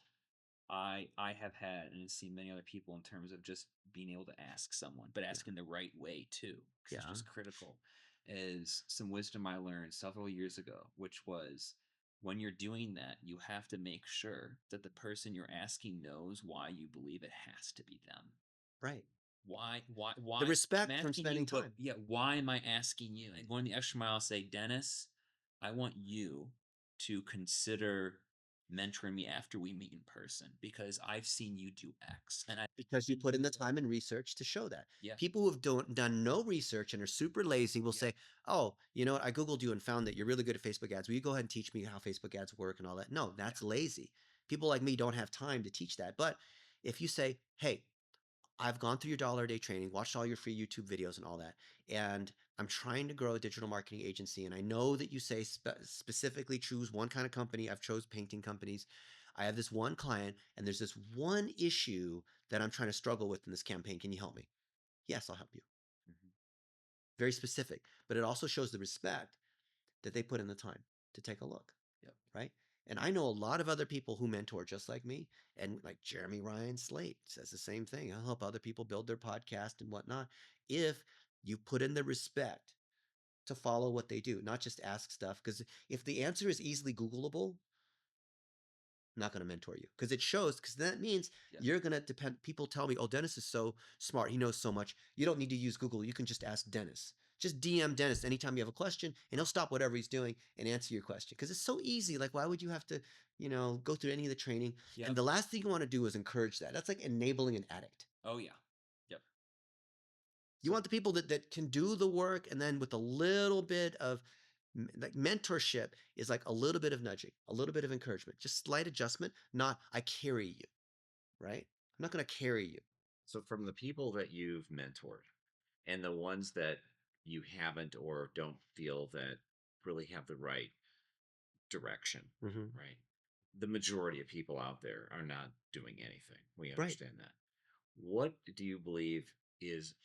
I have had and seen many other people in terms of just being able to ask someone, but asking the right way too, because it's just critical. Is some wisdom I learned several years ago, which was when you're doing that, you have to make sure that the person you're asking knows why you believe it has to be them. Right. Why? The respect I'm from asking spending you, but time. yeah, why am I asking you? And going the extra mile, say, Dennis, I want you to consider mentoring me after we meet in person because I've seen you do X. And Because you put in the time and research to show that. Yeah. People who have done no research and are super lazy will say, oh, you know what? I Googled you and found that you're really good at Facebook ads. Will you go ahead and teach me how Facebook ads work and all that? No, that's lazy. People like me don't have time to teach that. But if you say, hey, I've gone through your $1 a day training, watched all your free YouTube videos and all that, and I'm trying to grow a digital marketing agency. And I know that you say specifically choose one kind of company. I've chose painting companies. I have this one client, and there's this one issue that I'm trying to struggle with in this campaign. Can you help me? Yes, I'll help you. Mhm. Very specific, but it also shows the respect that they put in the time to take a look. Yep. Right. And I know a lot of other people who mentor just like me, and like Jeremy Ryan Slate says the same thing. I'll help other people build their podcast and whatnot. If you put in the respect to follow what they do, not just ask stuff. Because if the answer is easily Googleable, I'm not going to mentor you, because it shows, because that means you're going to depend. People tell me, oh, Dennis is so smart. He knows so much. You don't need to use Google. You can just ask Dennis. Just DM Dennis anytime you have a question, and he'll stop whatever he's doing and answer your question. Because it's so easy. Like, why would you have to, go through any of the training? Yep. And the last thing you want to do is encourage that. That's like enabling an addict. Oh yeah. Yep. You want the people that can do the work, and then with a little bit of like mentorship is like a little bit of nudging, a little bit of encouragement, just slight adjustment, not I carry you, right? I'm not going to carry you. So from the people that you've mentored and the ones that you haven't or don't feel that really have the right direction, right? The majority of people out there are not doing anything. We understand that. What do you believe is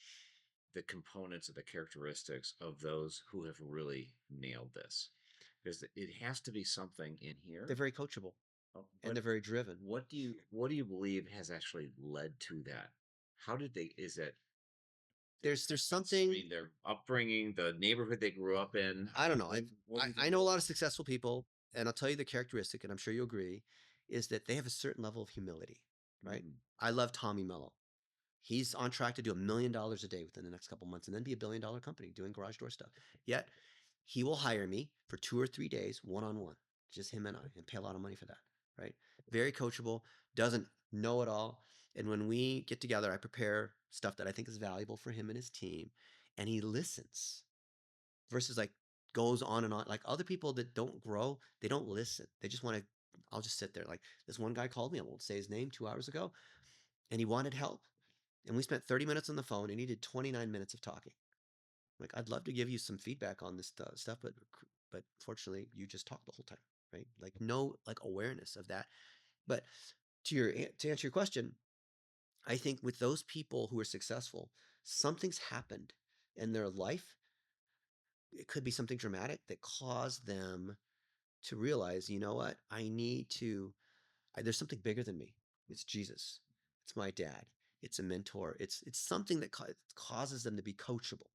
the components of the characteristics of those who have really nailed this? Because it has to be something in here. They're very coachable, and they're very driven. What do you believe has actually led to that? How did they? Is it? There's something. I mean, their upbringing, the neighborhood they grew up in. I don't know. I know a lot of successful people, and I'll tell you the characteristic, and I'm sure you'll agree, is that they have a certain level of humility, right? I love Tommy Mello. He's on track to do $1 million a day within the next couple months, and then be a $1 billion company doing garage door stuff. Yet he will hire me for 2 or 3 days, one-on-one, just him and I, and pay a lot of money for that, right? Very coachable, doesn't know it all. And when we get together, I prepare stuff that I think is valuable for him and his team, and he listens versus like goes on and on. Like other people that don't grow, they don't listen. They just want to, I'll just sit there. Like this one guy called me, I won't say his name, 2 hours ago, and he wanted help. And we spent 30 minutes on the phone, and he did 29 minutes of talking. Like, I'd love to give you some feedback on this stuff, but fortunately, you just talk the whole time, right? Like, no, like awareness of that. But to answer your question, I think with those people who are successful, something's happened in their life. It could be something dramatic that caused them to realize, you know what? There's something bigger than me. It's Jesus. It's my dad. It's a mentor. It's something that causes them to be coachable.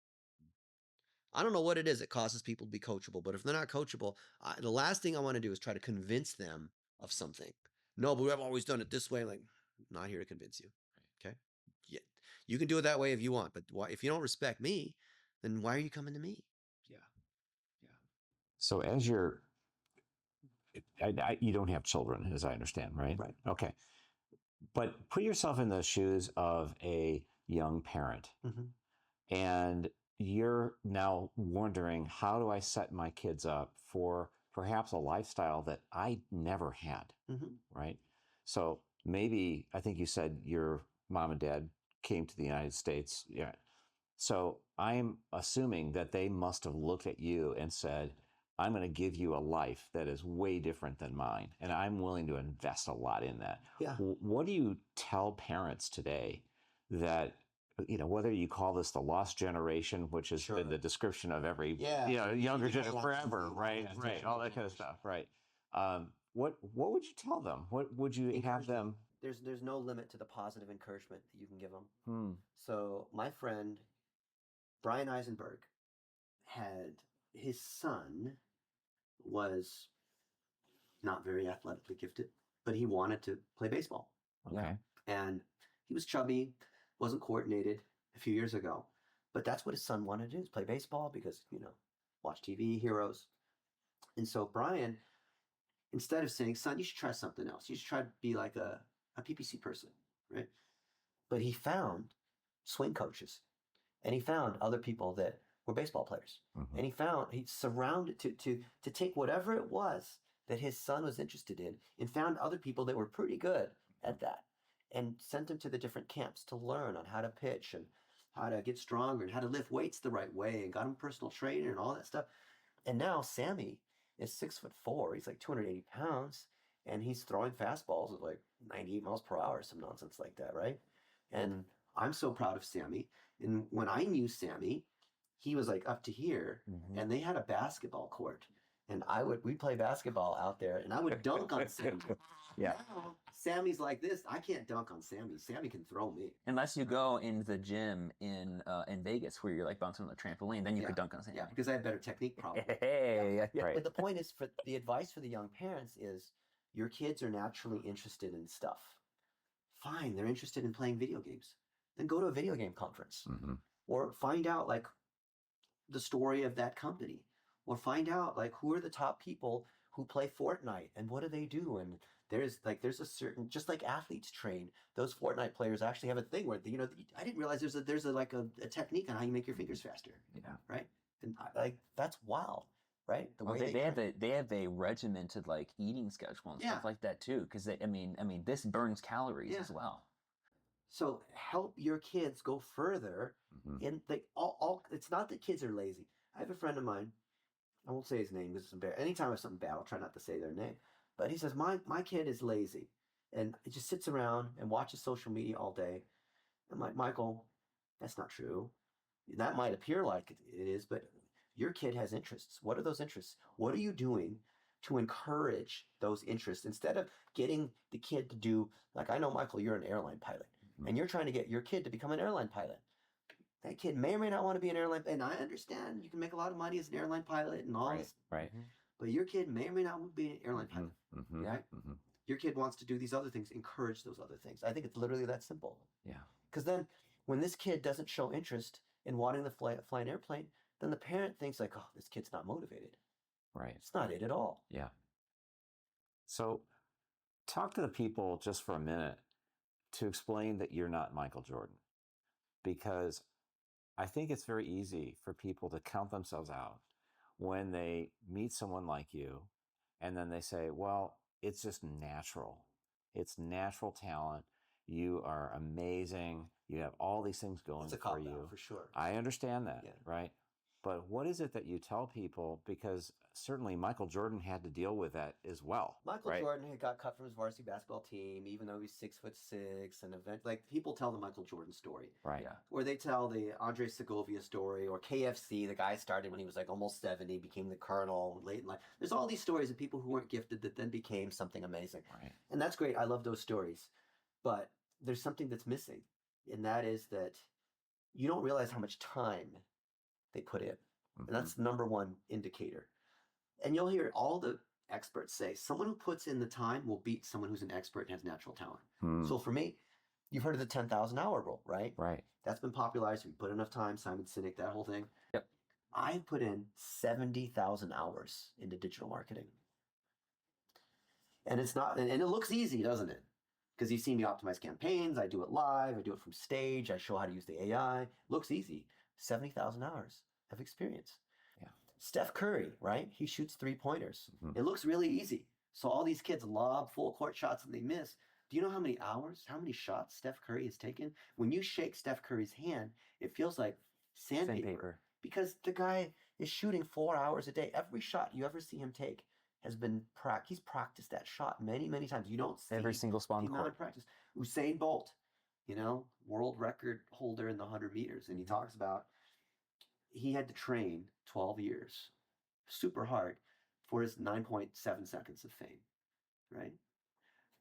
I don't know what it is that causes people to be coachable, but if they're not coachable, the last thing I want to do is try to convince them of something. No, but I've always done it this way. Like, I'm not here to convince you. Okay. Yeah. You can do it that way if you want, but if you don't respect me, then why are you coming to me? Yeah. So as you don't have children, as I understand, right? Right. Okay. But put yourself in the shoes of a young parent, and you're now wondering, how do I set my kids up for perhaps a lifestyle that I never had, right? So maybe, I think you said your mom and dad came to the United States. Yeah. So I'm assuming that they must have looked at you and said, I'm going to give you a life that is way different than mine, and I'm willing to invest a lot in that. Yeah. What do you tell parents today that, whether you call this the lost generation, which has been the description of every younger generation forever, right? Right. All that kind of stuff, right? What would you tell them? What would you have them? There's no limit to the positive encouragement that you can give them. So my friend Brian Eisenberg had his son was not very athletically gifted, but he wanted to play baseball. Okay. And he was chubby, wasn't coordinated a few years ago, but that's what his son wanted to do, is play baseball because, watch TV, heroes. And so Brian, instead of saying, son, you should try something else. You should try to be like a PPC person, right? But he found swing coaches, and he found other people that were baseball players. And he surrounded to take whatever it was that his son was interested in, and found other people that were pretty good at that. and sent them to the different camps to learn on how to pitch and how to get stronger and how to lift weights the right way, and got him a personal trainer and all that stuff. And now Sammy is 6'4". He's like 280 pounds, and he's throwing fastballs at like 98 miles per hour, some nonsense like that, right? And I'm so proud of Sammy. And when I knew Sammy, he was like up to here, and they had a basketball court, and we'd play basketball out there, and I would dunk on Sammy. Yeah. Now, Sammy's like this. I can't dunk on Sammy. Sammy can throw me. Unless you go into the gym in Vegas where you're like bouncing on the trampoline, then you could dunk on Sammy. Yeah, because I have better technique probably. Hey, right. But the point is, for the advice for the young parents is, your kids are naturally interested in stuff. Fine, they're interested in playing video games. Then go to a video game conference, or find out like the story of that company, or find out like who are the top people who play Fortnite and what do they do. And there's a certain, just like athletes train, those Fortnite players actually have a thing where I didn't realize there's a technique on how you make your fingers faster. Yeah. Right. And that's wild. Right. The way they have a regimented like eating schedule and stuff like that too. Cause I mean, this burns calories as well. So help your kids go further in it's not that kids are lazy. I have a friend of mine, I won't say his name because it's embarrassing. Anytime I have something bad, I'll try not to say their name. But he says, my kid is lazy and he just sits around and watches social media all day. I'm like, Michael, that's not true. That might appear like it is, but your kid has interests. What are those interests? What are you doing to encourage those interests instead of getting the kid to do, like, I know, Michael, you're an airline pilot and you're trying to get your kid to become an airline pilot. That kid may or may not want to be an airline, and I understand you can make a lot of money as an airline pilot and all this. Right. But your kid may or may not want to be an airline pilot. Right? Your kid wants to do these other things. Encourage those other things. I think it's literally that simple. Yeah. Because then when this kid doesn't show interest in wanting to fly an airplane, then the parent thinks like, oh, this kid's not motivated. Right. It's not it at all. Yeah. So talk to the people just for a minute to explain that you're not Michael Jordan, because I think it's very easy for people to count themselves out when they meet someone like you, and then they say, well, it's just natural. It's natural talent. You are amazing. You have all these things going for you. For sure. I understand that, right? But what is it that you tell people? Because certainly Michael Jordan had to deal with that as well. Michael Jordan had got cut from his varsity basketball team, even though he's 6'6", and like people tell the Michael Jordan story, right? Yeah. Or they tell the Andre Segovia story, or KFC. The guy started when he was like almost 70, became the colonel late in life. There's all these stories of people who weren't gifted that then became something amazing, right? And that's great. I love those stories, but there's something that's missing, and that is that you don't realize how much time they put in. And that's the number one indicator. And you'll hear all the experts say, someone who puts in the time will beat someone who's an expert and has natural talent. So for me, you've heard of the 10,000 hour rule, right? Right. That's been popularized. We put enough time, Simon Sinek, that whole thing. Yep. I put in 70,000 hours into digital marketing. And it's not, and it looks easy, doesn't it? Because you've seen me optimize campaigns. I do it live. I do it from stage. I show how to use the AI. Looks easy. 70,000 hours of experience. Yeah. Steph Curry, right? He shoots 3-pointers. It looks really easy. So all these kids lob full court shots and they miss. Do you know how many hours, how many shots Steph Curry has taken? When you shake Steph Curry's hand, it feels like sandpaper. Because the guy is shooting 4 hours a day. Every shot you ever see him take has been he's practiced that shot many, many times. You don't see every single spot on the court. Practice. Usain Bolt, world record holder in the 100 meters. And he talks about he had to train 12 years, super hard, for his 9.7 seconds of fame, right?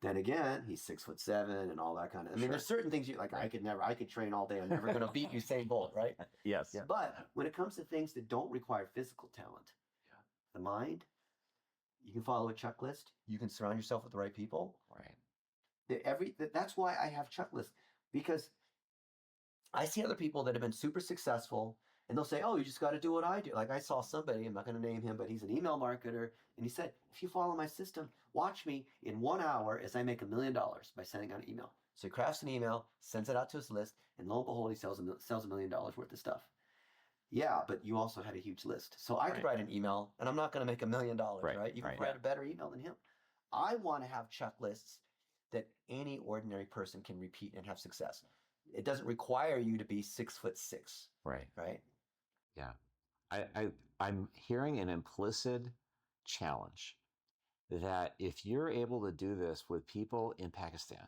Then again, he's 6'7" and all that kind of. I mean, there's certain things I could train all day. I'm never going to beat Usain Bolt, right? Yes. Yeah. But when it comes to things that don't require physical talent, the mind, you can follow a checklist. You can surround yourself with the right people. Right. That's why I have checklists, because I see other people that have been super successful. And they'll say, oh, you just got to do what I do. Like I saw somebody, I'm not going to name him, but he's an email marketer. And he said, if you follow my system, watch me in 1 hour as I make $1 million by sending out an email. So he crafts an email, sends it out to his list, and lo and behold, he sells $1 million worth of stuff. Yeah, but you also had a huge list. So I could write an email, and I'm not going to make $1 million, right? You can write a better email than him. I want to have checklists that any ordinary person can repeat and have success. It doesn't require you to be 6'6". Right. Right. Yeah. I'm hearing an implicit challenge that if you're able to do this with people in Pakistan,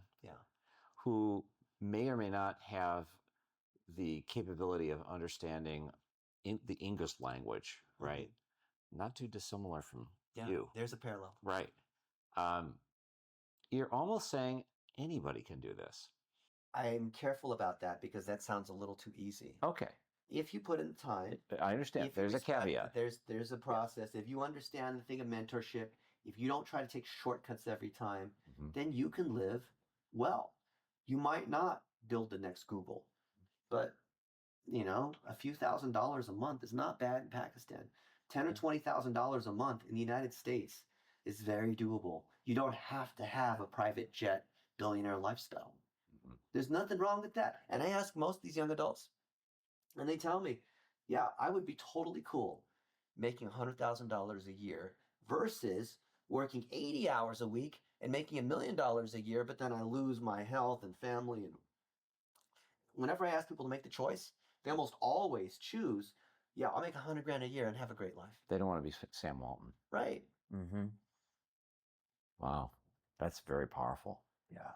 who may or may not have the capability of understanding the English language, right? Not too dissimilar from you. There's a parallel. Right. You're almost saying anybody can do this. I'm careful about that because that sounds a little too easy. Okay. If you put in the time, I understand. There's a caveat. There's a process. If you understand the thing of mentorship, if you don't try to take shortcuts every time, then you can live well. You might not build the next Google, but a few $1,000s a month is not bad in Pakistan. $10,000 or $20,000 a month in the United States is very doable. You don't have to have a private jet billionaire lifestyle. There's nothing wrong with that. And I ask most of these young adults, and they tell me, yeah, I would be totally cool making $100,000 a year versus working 80 hours a week and making $1 million a year, but then I lose my health and family. And whenever I ask people to make the choice, they almost always choose, yeah, I'll make $100,000 a year and have a great life. They don't want to be Sam Walton. Right. Wow. That's very powerful. Yeah.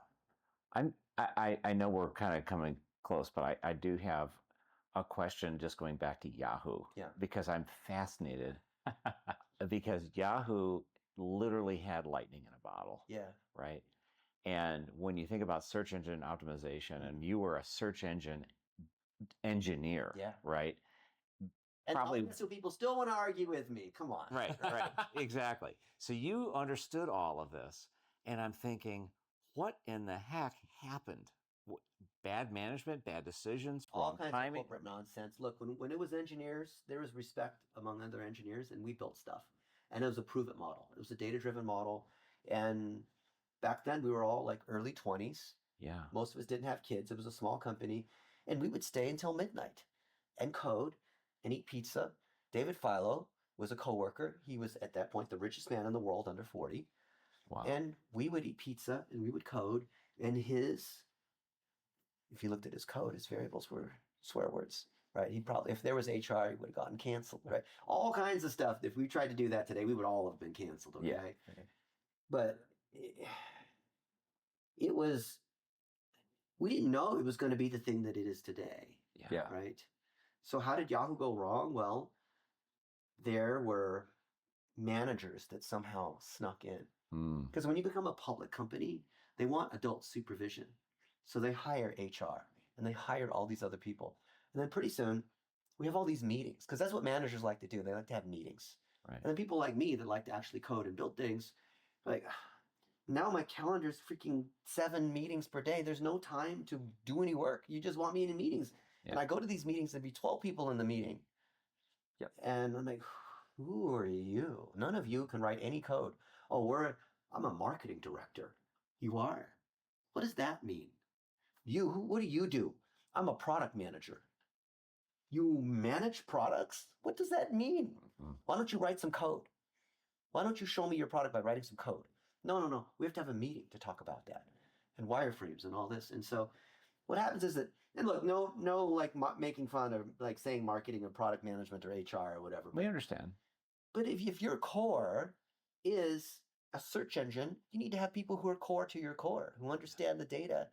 I know we're kind of coming close, but I do have a question just going back to Yahoo. Yeah. Because I'm fascinated. Because Yahoo literally had lightning in a bottle. Yeah. Right. And when you think about search engine optimization, and you were a search engine engineer, right? And probably so people still want to argue with me. Come on. Right. Exactly. So you understood all of this, and I'm thinking, what in the heck happened? Bad management, bad decisions, all kinds timing. Of corporate nonsense. Look, when it was engineers, there was respect among other engineers, and we built stuff. And it was a prove it model. It was a data-driven model. And back then, we were all like early 20s. Yeah. Most of us didn't have kids. It was a small company. And we would stay until midnight and code and eat pizza. David Philo was a coworker. He was, at that point, the richest man in the world under 40. Wow. And we would eat pizza and we would code. And if you looked at his code, his variables were swear words, right? He probably, if there was HR, he would have gotten canceled, right? All kinds of stuff. If we tried to do that today, we would all have been canceled, okay? Yeah. But it was, we didn't know it was going to be the thing that it is today, right? So how did Yahoo go wrong? Well, there were managers that somehow snuck in. Because when you become a public company, they want adult supervision. So they hire HR and they hired all these other people. And then pretty soon we have all these meetings because that's what managers like to do. They like to have meetings. Right. And then people like me that like to actually code and build things, like now my calendar's freaking 7 meetings per day. There's no time to do any work. You just want me in meetings. Yeah. And I go to these meetings and be 12 people in the meeting. Yep. And I'm like, who are you? None of you can write any code. Oh, I'm a marketing director. You are? What does that mean? What do you do? I'm a product manager. You manage products? What does that mean? Why don't you write some code? Why don't you show me your product by writing some code? No. We have to have a meeting to talk about that and wireframes and all this. And so what happens is that, and look, no, like making fun or like saying marketing or product management or HR or whatever. We understand. But if your core is a search engine, you need to have people who are core to your core, who understand the data.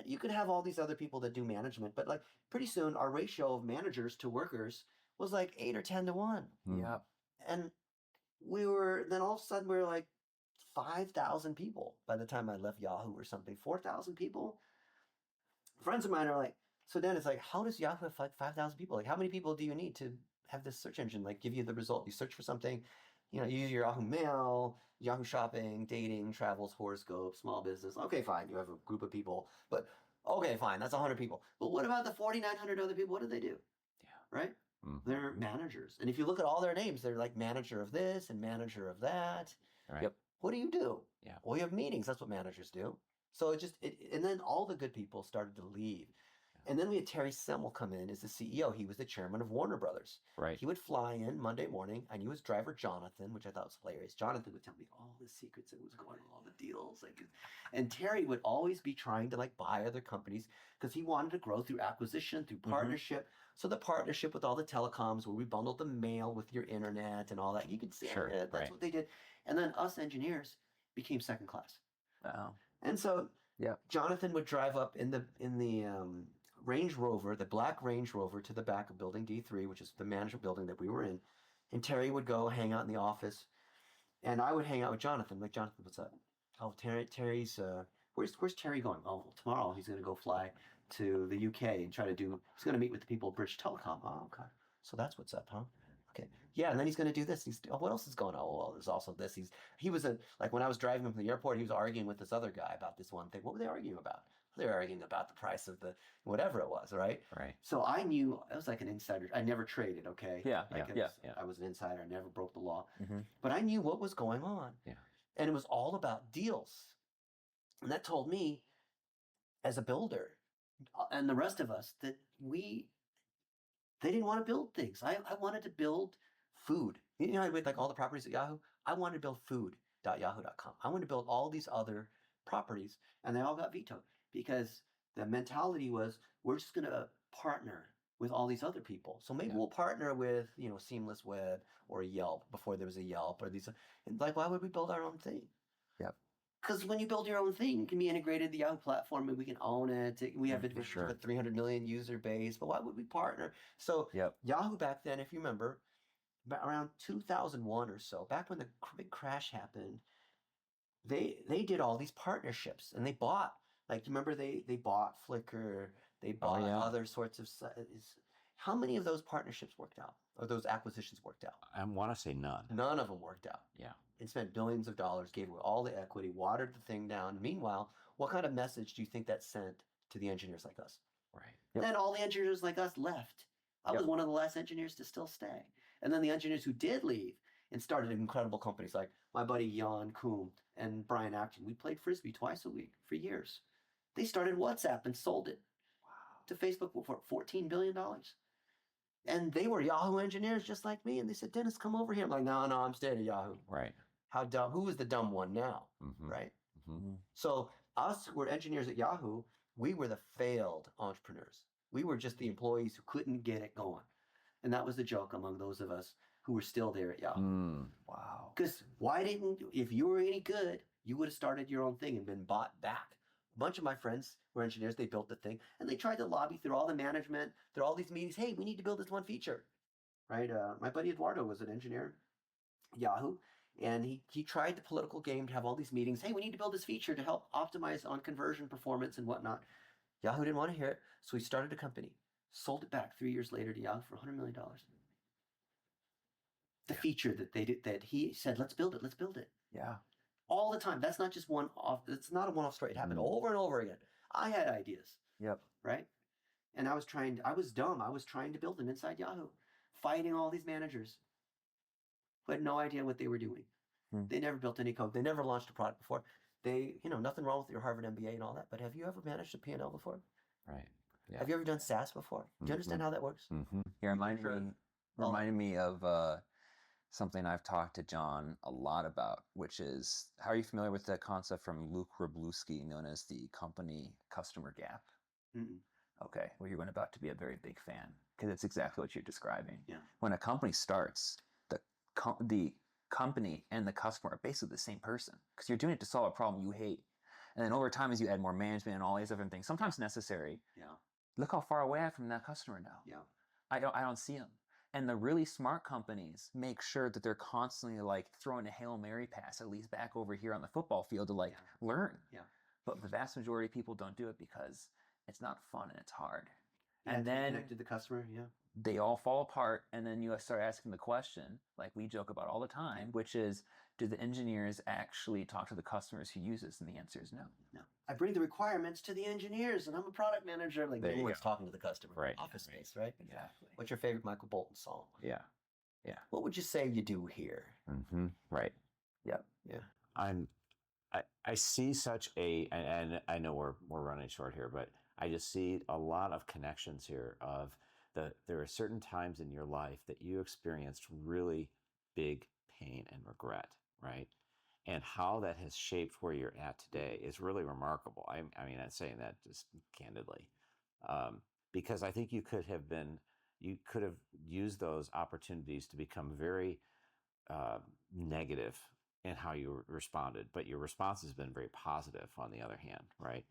You could have all these other people that do management, but like pretty soon our ratio of managers to workers was like 8 or 10 to 1. Yeah. And then all of a sudden we were like 5,000 people by the time I left Yahoo or something, 4,000 people. Friends of mine are like, so then it's like, how does Yahoo have like 5,000 people? Like how many people do you need to have this search engine like give you the result? You search for something, you use your Yahoo Mail, Yahoo Shopping, dating, travels, horoscope, small business. Okay, fine. You have a group of people, but okay, fine. That's 100 people. But what about the 4,900 other people? What do they do? Yeah. Right? They're managers. And if you look at all their names, they're like manager of this and manager of that. Right. Yep. What do you do? Yeah. Well, you have meetings. That's what managers do. So and then all the good people started to leave. And then we had Terry Semel come in as the CEO. He was the chairman of Warner Brothers. Right. He would fly in Monday morning. I knew his driver, Jonathan, which I thought was hilarious. Jonathan would tell me all the secrets that was going on, all the deals. And Terry would always be trying to buy other companies because he wanted to grow through acquisition, through partnership. So the partnership with all the telecoms where we bundled the mail with your internet and all that. You could see it. That's what they did. And then us engineers became second class. Wow. And so Jonathan would drive up in the Range Rover, the black Range Rover, to the back of Building D3, which is the management building that we were in. And Terry would go hang out in the office, and I would hang out with Jonathan. Like, Jonathan, what's up? Oh, Terry's, where's Terry going? Oh, well, tomorrow he's going to go fly to the UK and he's going to meet with the people at British Telecom. Oh, okay. So that's what's up, huh? Okay. Yeah, and then he's going to do this. What else is going on? Oh, well, there's also this. He was when I was driving him from the airport, he was arguing with this other guy about this one thing. What were they arguing about? They were arguing about the price of the whatever it was, right? Right. So I knew I was like an insider. I never traded, okay? Yeah. I was an insider. I never broke the law. Mm-hmm. But I knew what was going on. Yeah. And it was all about deals. And that told me, as a builder, and the rest of us, that they didn't want to build things. I wanted to build food. You know, I read all the properties at Yahoo. I wanted to build food.yahoo.com. I wanted to build all these other properties, and they all got vetoed because the mentality was, we're just going to partner with all these other people. So maybe we'll partner with, Seamless Web or Yelp before there was a Yelp or these. And why would we build our own thing? Yep. Because when you build your own thing, it can be integrated to the Yahoo platform and we can own it. We have a 300 million user base, but why would we partner? So Yahoo back then, if you remember, around 2001 or so, back when the big crash happened, they did all these partnerships and they bought, you remember they bought Flickr, they bought other sorts of. How many of those partnerships worked out, or those acquisitions worked out? I want to say none. None of them worked out. Yeah. And spent billions of dollars, gave away all the equity, watered the thing down. Meanwhile, what kind of message do you think that sent to the engineers like us? Right. Then all the engineers like us left. I was one of the last engineers to still stay. And then the engineers who did leave and started incredible companies like my buddy Jan Kuhn and Brian Acton. We played Frisbee twice a week for years. They started WhatsApp and sold it to Facebook for $14 billion. And they were Yahoo engineers just like me. And they said, Dennis, come over here. I'm like, no, I'm staying at Yahoo. Right. How dumb? Who is the dumb one now? Mm-hmm. Right? Mm-hmm. So us who were engineers at Yahoo, we were the failed entrepreneurs. We were just the employees who couldn't get it going. And that was the joke among those of us who were still there at Yahoo. Wow. Because if you were any good, you would have started your own thing and been bought back. A bunch of my friends were engineers. They built the thing and they tried to lobby through all the management, through all these meetings. Hey, we need to build this one feature, right? My buddy Eduardo was an engineer at Yahoo, and he tried the political game to have all these meetings. Hey, we need to build this feature to help optimize on conversion performance and whatnot. Yahoo didn't want to hear it, so he started a company, sold it back 3 years later to Yahoo for $100 million. The feature that he said, let's build it. Yeah. All the time. That's not just one-off. It's not a one-off story. It happened over and over again. I had ideas. Yep. Right? And I was dumb. I was trying to build them inside Yahoo, fighting all these managers who had no idea what they were doing. They never built any code. They never launched a product before. Nothing wrong with your Harvard MBA and all that, but have you ever managed a P&L before? Right. Yeah. Have you ever done SaaS before? Do you understand how that works? Mm-hmm. You reminded me of something I've talked to John a lot about, which is, how are you familiar with the concept from Luke Wroblewski known as the company customer gap? Mm-mm. Okay, well, you're about to be a very big fan because it's exactly what you're describing. Yeah. When a company starts, the company and the customer are basically the same person because you're doing it to solve a problem you hate. And then over time, as you add more management and all these different things, sometimes necessary. Yeah. Look how far away I am from that customer now. Yeah. I don't see them. And the really smart companies make sure that they're constantly throwing a Hail Mary pass at least back over here on the football field to learn. Yeah. But the vast majority of people don't do it because it's not fun and it's hard. Yeah, and then connected the customer, they all fall apart, and then you start asking the question, like we joke about all the time, which is, do the engineers actually talk to the customers who use this? And the answer is no. No. I bring the requirements to the engineers, and I'm a product manager. There no one's talking to the customer. Right. Office space, right? Exactly. What's your favorite Michael Bolton song? Yeah. What would you say you do here? Mm-hmm. Right. Yep. Yeah. I see such and I know we're running short here, but I just see a lot of connections here of there are certain times in your life that you experienced really big pain and regret, right? And how that has shaped where you're at today is really remarkable. I mean, I'm saying that just candidly, because I think you could have used those opportunities to become very negative in how you responded, but your response has been very positive on the other hand, right?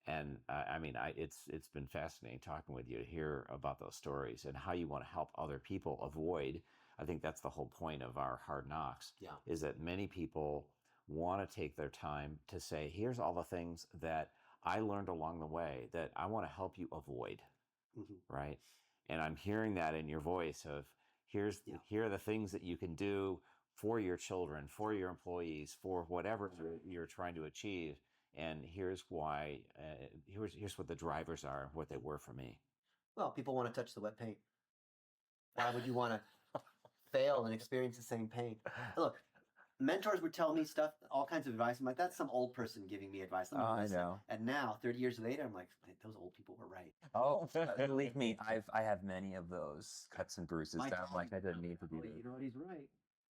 And I mean, it's been fascinating talking with you to hear about those stories and how you want to help other people avoid. I think that's the whole point of our Hard Knocks. Yeah. Is that many people want to take their time to say, here's all the things that I learned along the way that I want to help you avoid, right? And I'm hearing that in your voice of here are the things that you can do for your children, for your employees, for whatever you're trying to achieve. And here's why, here's what the drivers are, what they were for me. Well, people want to touch the wet paint. Why would you want to fail and experience the same pain? Look, mentors would tell me stuff, all kinds of advice. I'm like, that's some old person giving me advice. Let me listen. I know. And now, 30 years later, I'm like, those old people were right. Oh, believe me, I have many of those cuts and bruises that I'm like, I didn't need to do this. You know what? He's right.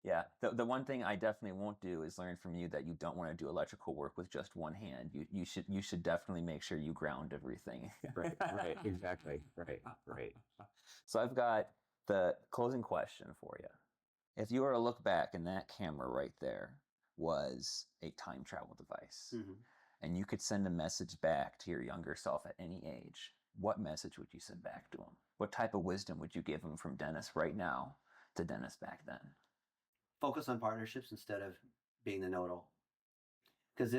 Yeah, the one thing I definitely won't do is learn from you that you don't want to do electrical work with just one hand. You should definitely make sure you ground everything. Right, exactly. Right. So I've got the closing question for you. If you were to look back and that camera right there was a time travel device, and you could send a message back to your younger self at any age, what message would you send back to him? What type of wisdom would you give him from Dennis right now to Dennis back then? Focus on partnerships instead of being the know-it-all. Because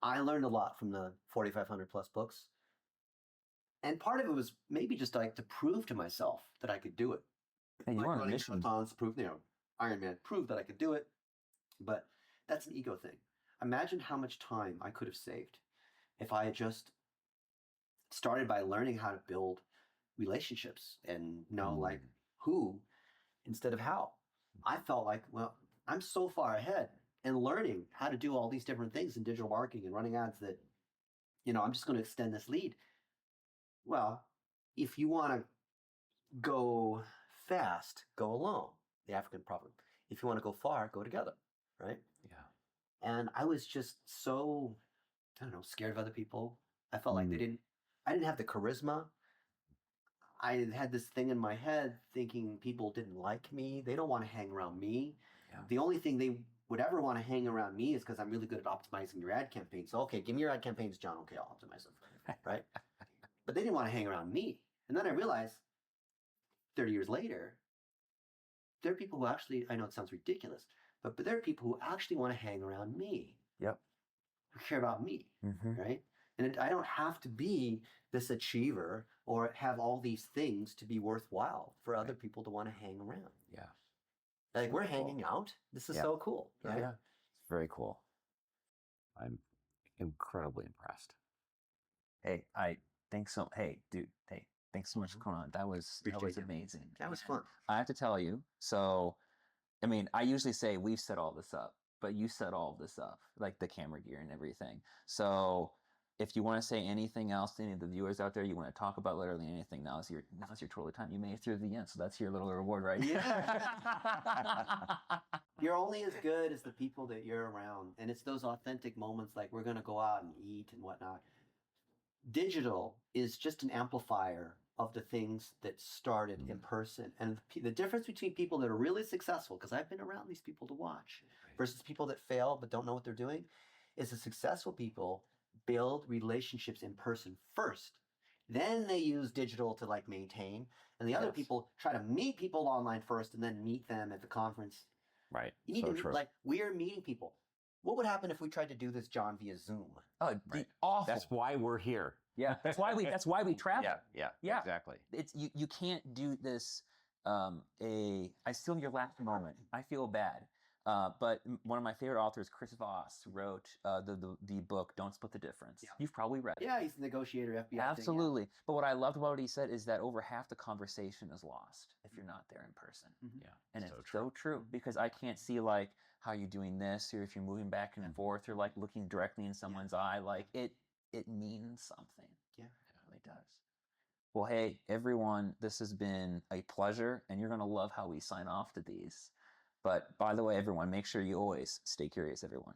I learned a lot from the 4,500 plus books. And part of it was maybe just like to prove to myself that I could do it. Hey, you like were on a running mission. marathons, prove, Iron Man proved that I could do it. But that's an ego thing. Imagine how much time I could have saved if I had just started by learning how to build relationships and know like who instead of how. I felt like, well, I'm so far ahead and learning how to do all these different things in digital marketing and running ads that, I'm just going to extend this lead. Well, if you want to go fast, go alone, the African proverb. If you want to go far, go together, right? Yeah. And I was just so, scared of other people. I felt like I didn't have the charisma. I had this thing in my head thinking people didn't like me. They don't want to hang around me. Yeah. The only thing they would ever want to hang around me is because I'm really good at optimizing your ad campaign. So, okay, give me your ad campaigns, John. Okay, I'll optimize them, right? But they didn't want to hang around me. And then I realized 30 years later, there are people who actually, I know it sounds ridiculous, but there are people who actually want to hang around me. Yep. Who care about me, right? And I don't have to be this achiever or have all these things to be worthwhile for other people to want to hang around. Yeah. Like we're hanging out. This is so cool. Right? Yeah. It's very cool. I'm incredibly impressed. Hey, thanks so much for coming on. That was amazing. That was fun. I have to tell you, so I mean, I usually say we've set all this up, but you set all of this up, like the camera gear and everything. So if you want to say anything else to any of the viewers out there, you want to talk about literally anything, now's your totally time. You made it through the end, so that's your little reward right here. You're only as good as the people that you're around. And it's those authentic moments like we're going to go out and eat and whatnot. Digital is just an amplifier of the things that started in person. And the difference between people that are really successful, because I've been around these people to watch, versus people that fail but don't know what they're doing, is the successful people build relationships in person first. Then they use digital to like maintain. And the other people try to meet people online first and then meet them at the conference. Right. You need to like we're meeting people. What would happen if we tried to do this, John, via Zoom? Oh, it'd be awful. That's why we're here. Yeah, that's why we travel. Yeah, exactly. It's you can't do this. I steal your last moment. I feel bad. But one of my favorite authors, Chris Voss, wrote the book "Don't Split the Difference." Yeah. You've probably read it. Yeah, he's the negotiator, FBI. Absolutely. Thing, yeah. But what I loved about what he said is that over half the conversation is lost if you're not there in person. Yeah, and it's so true because I can't see like how you're doing this, or if you're moving back and forth, or like looking directly in someone's eye, like it means something. Yeah. really does. Well, hey, everyone, this has been a pleasure, and you're going to love how we sign off to these. But by the way, everyone, make sure you always stay curious, everyone.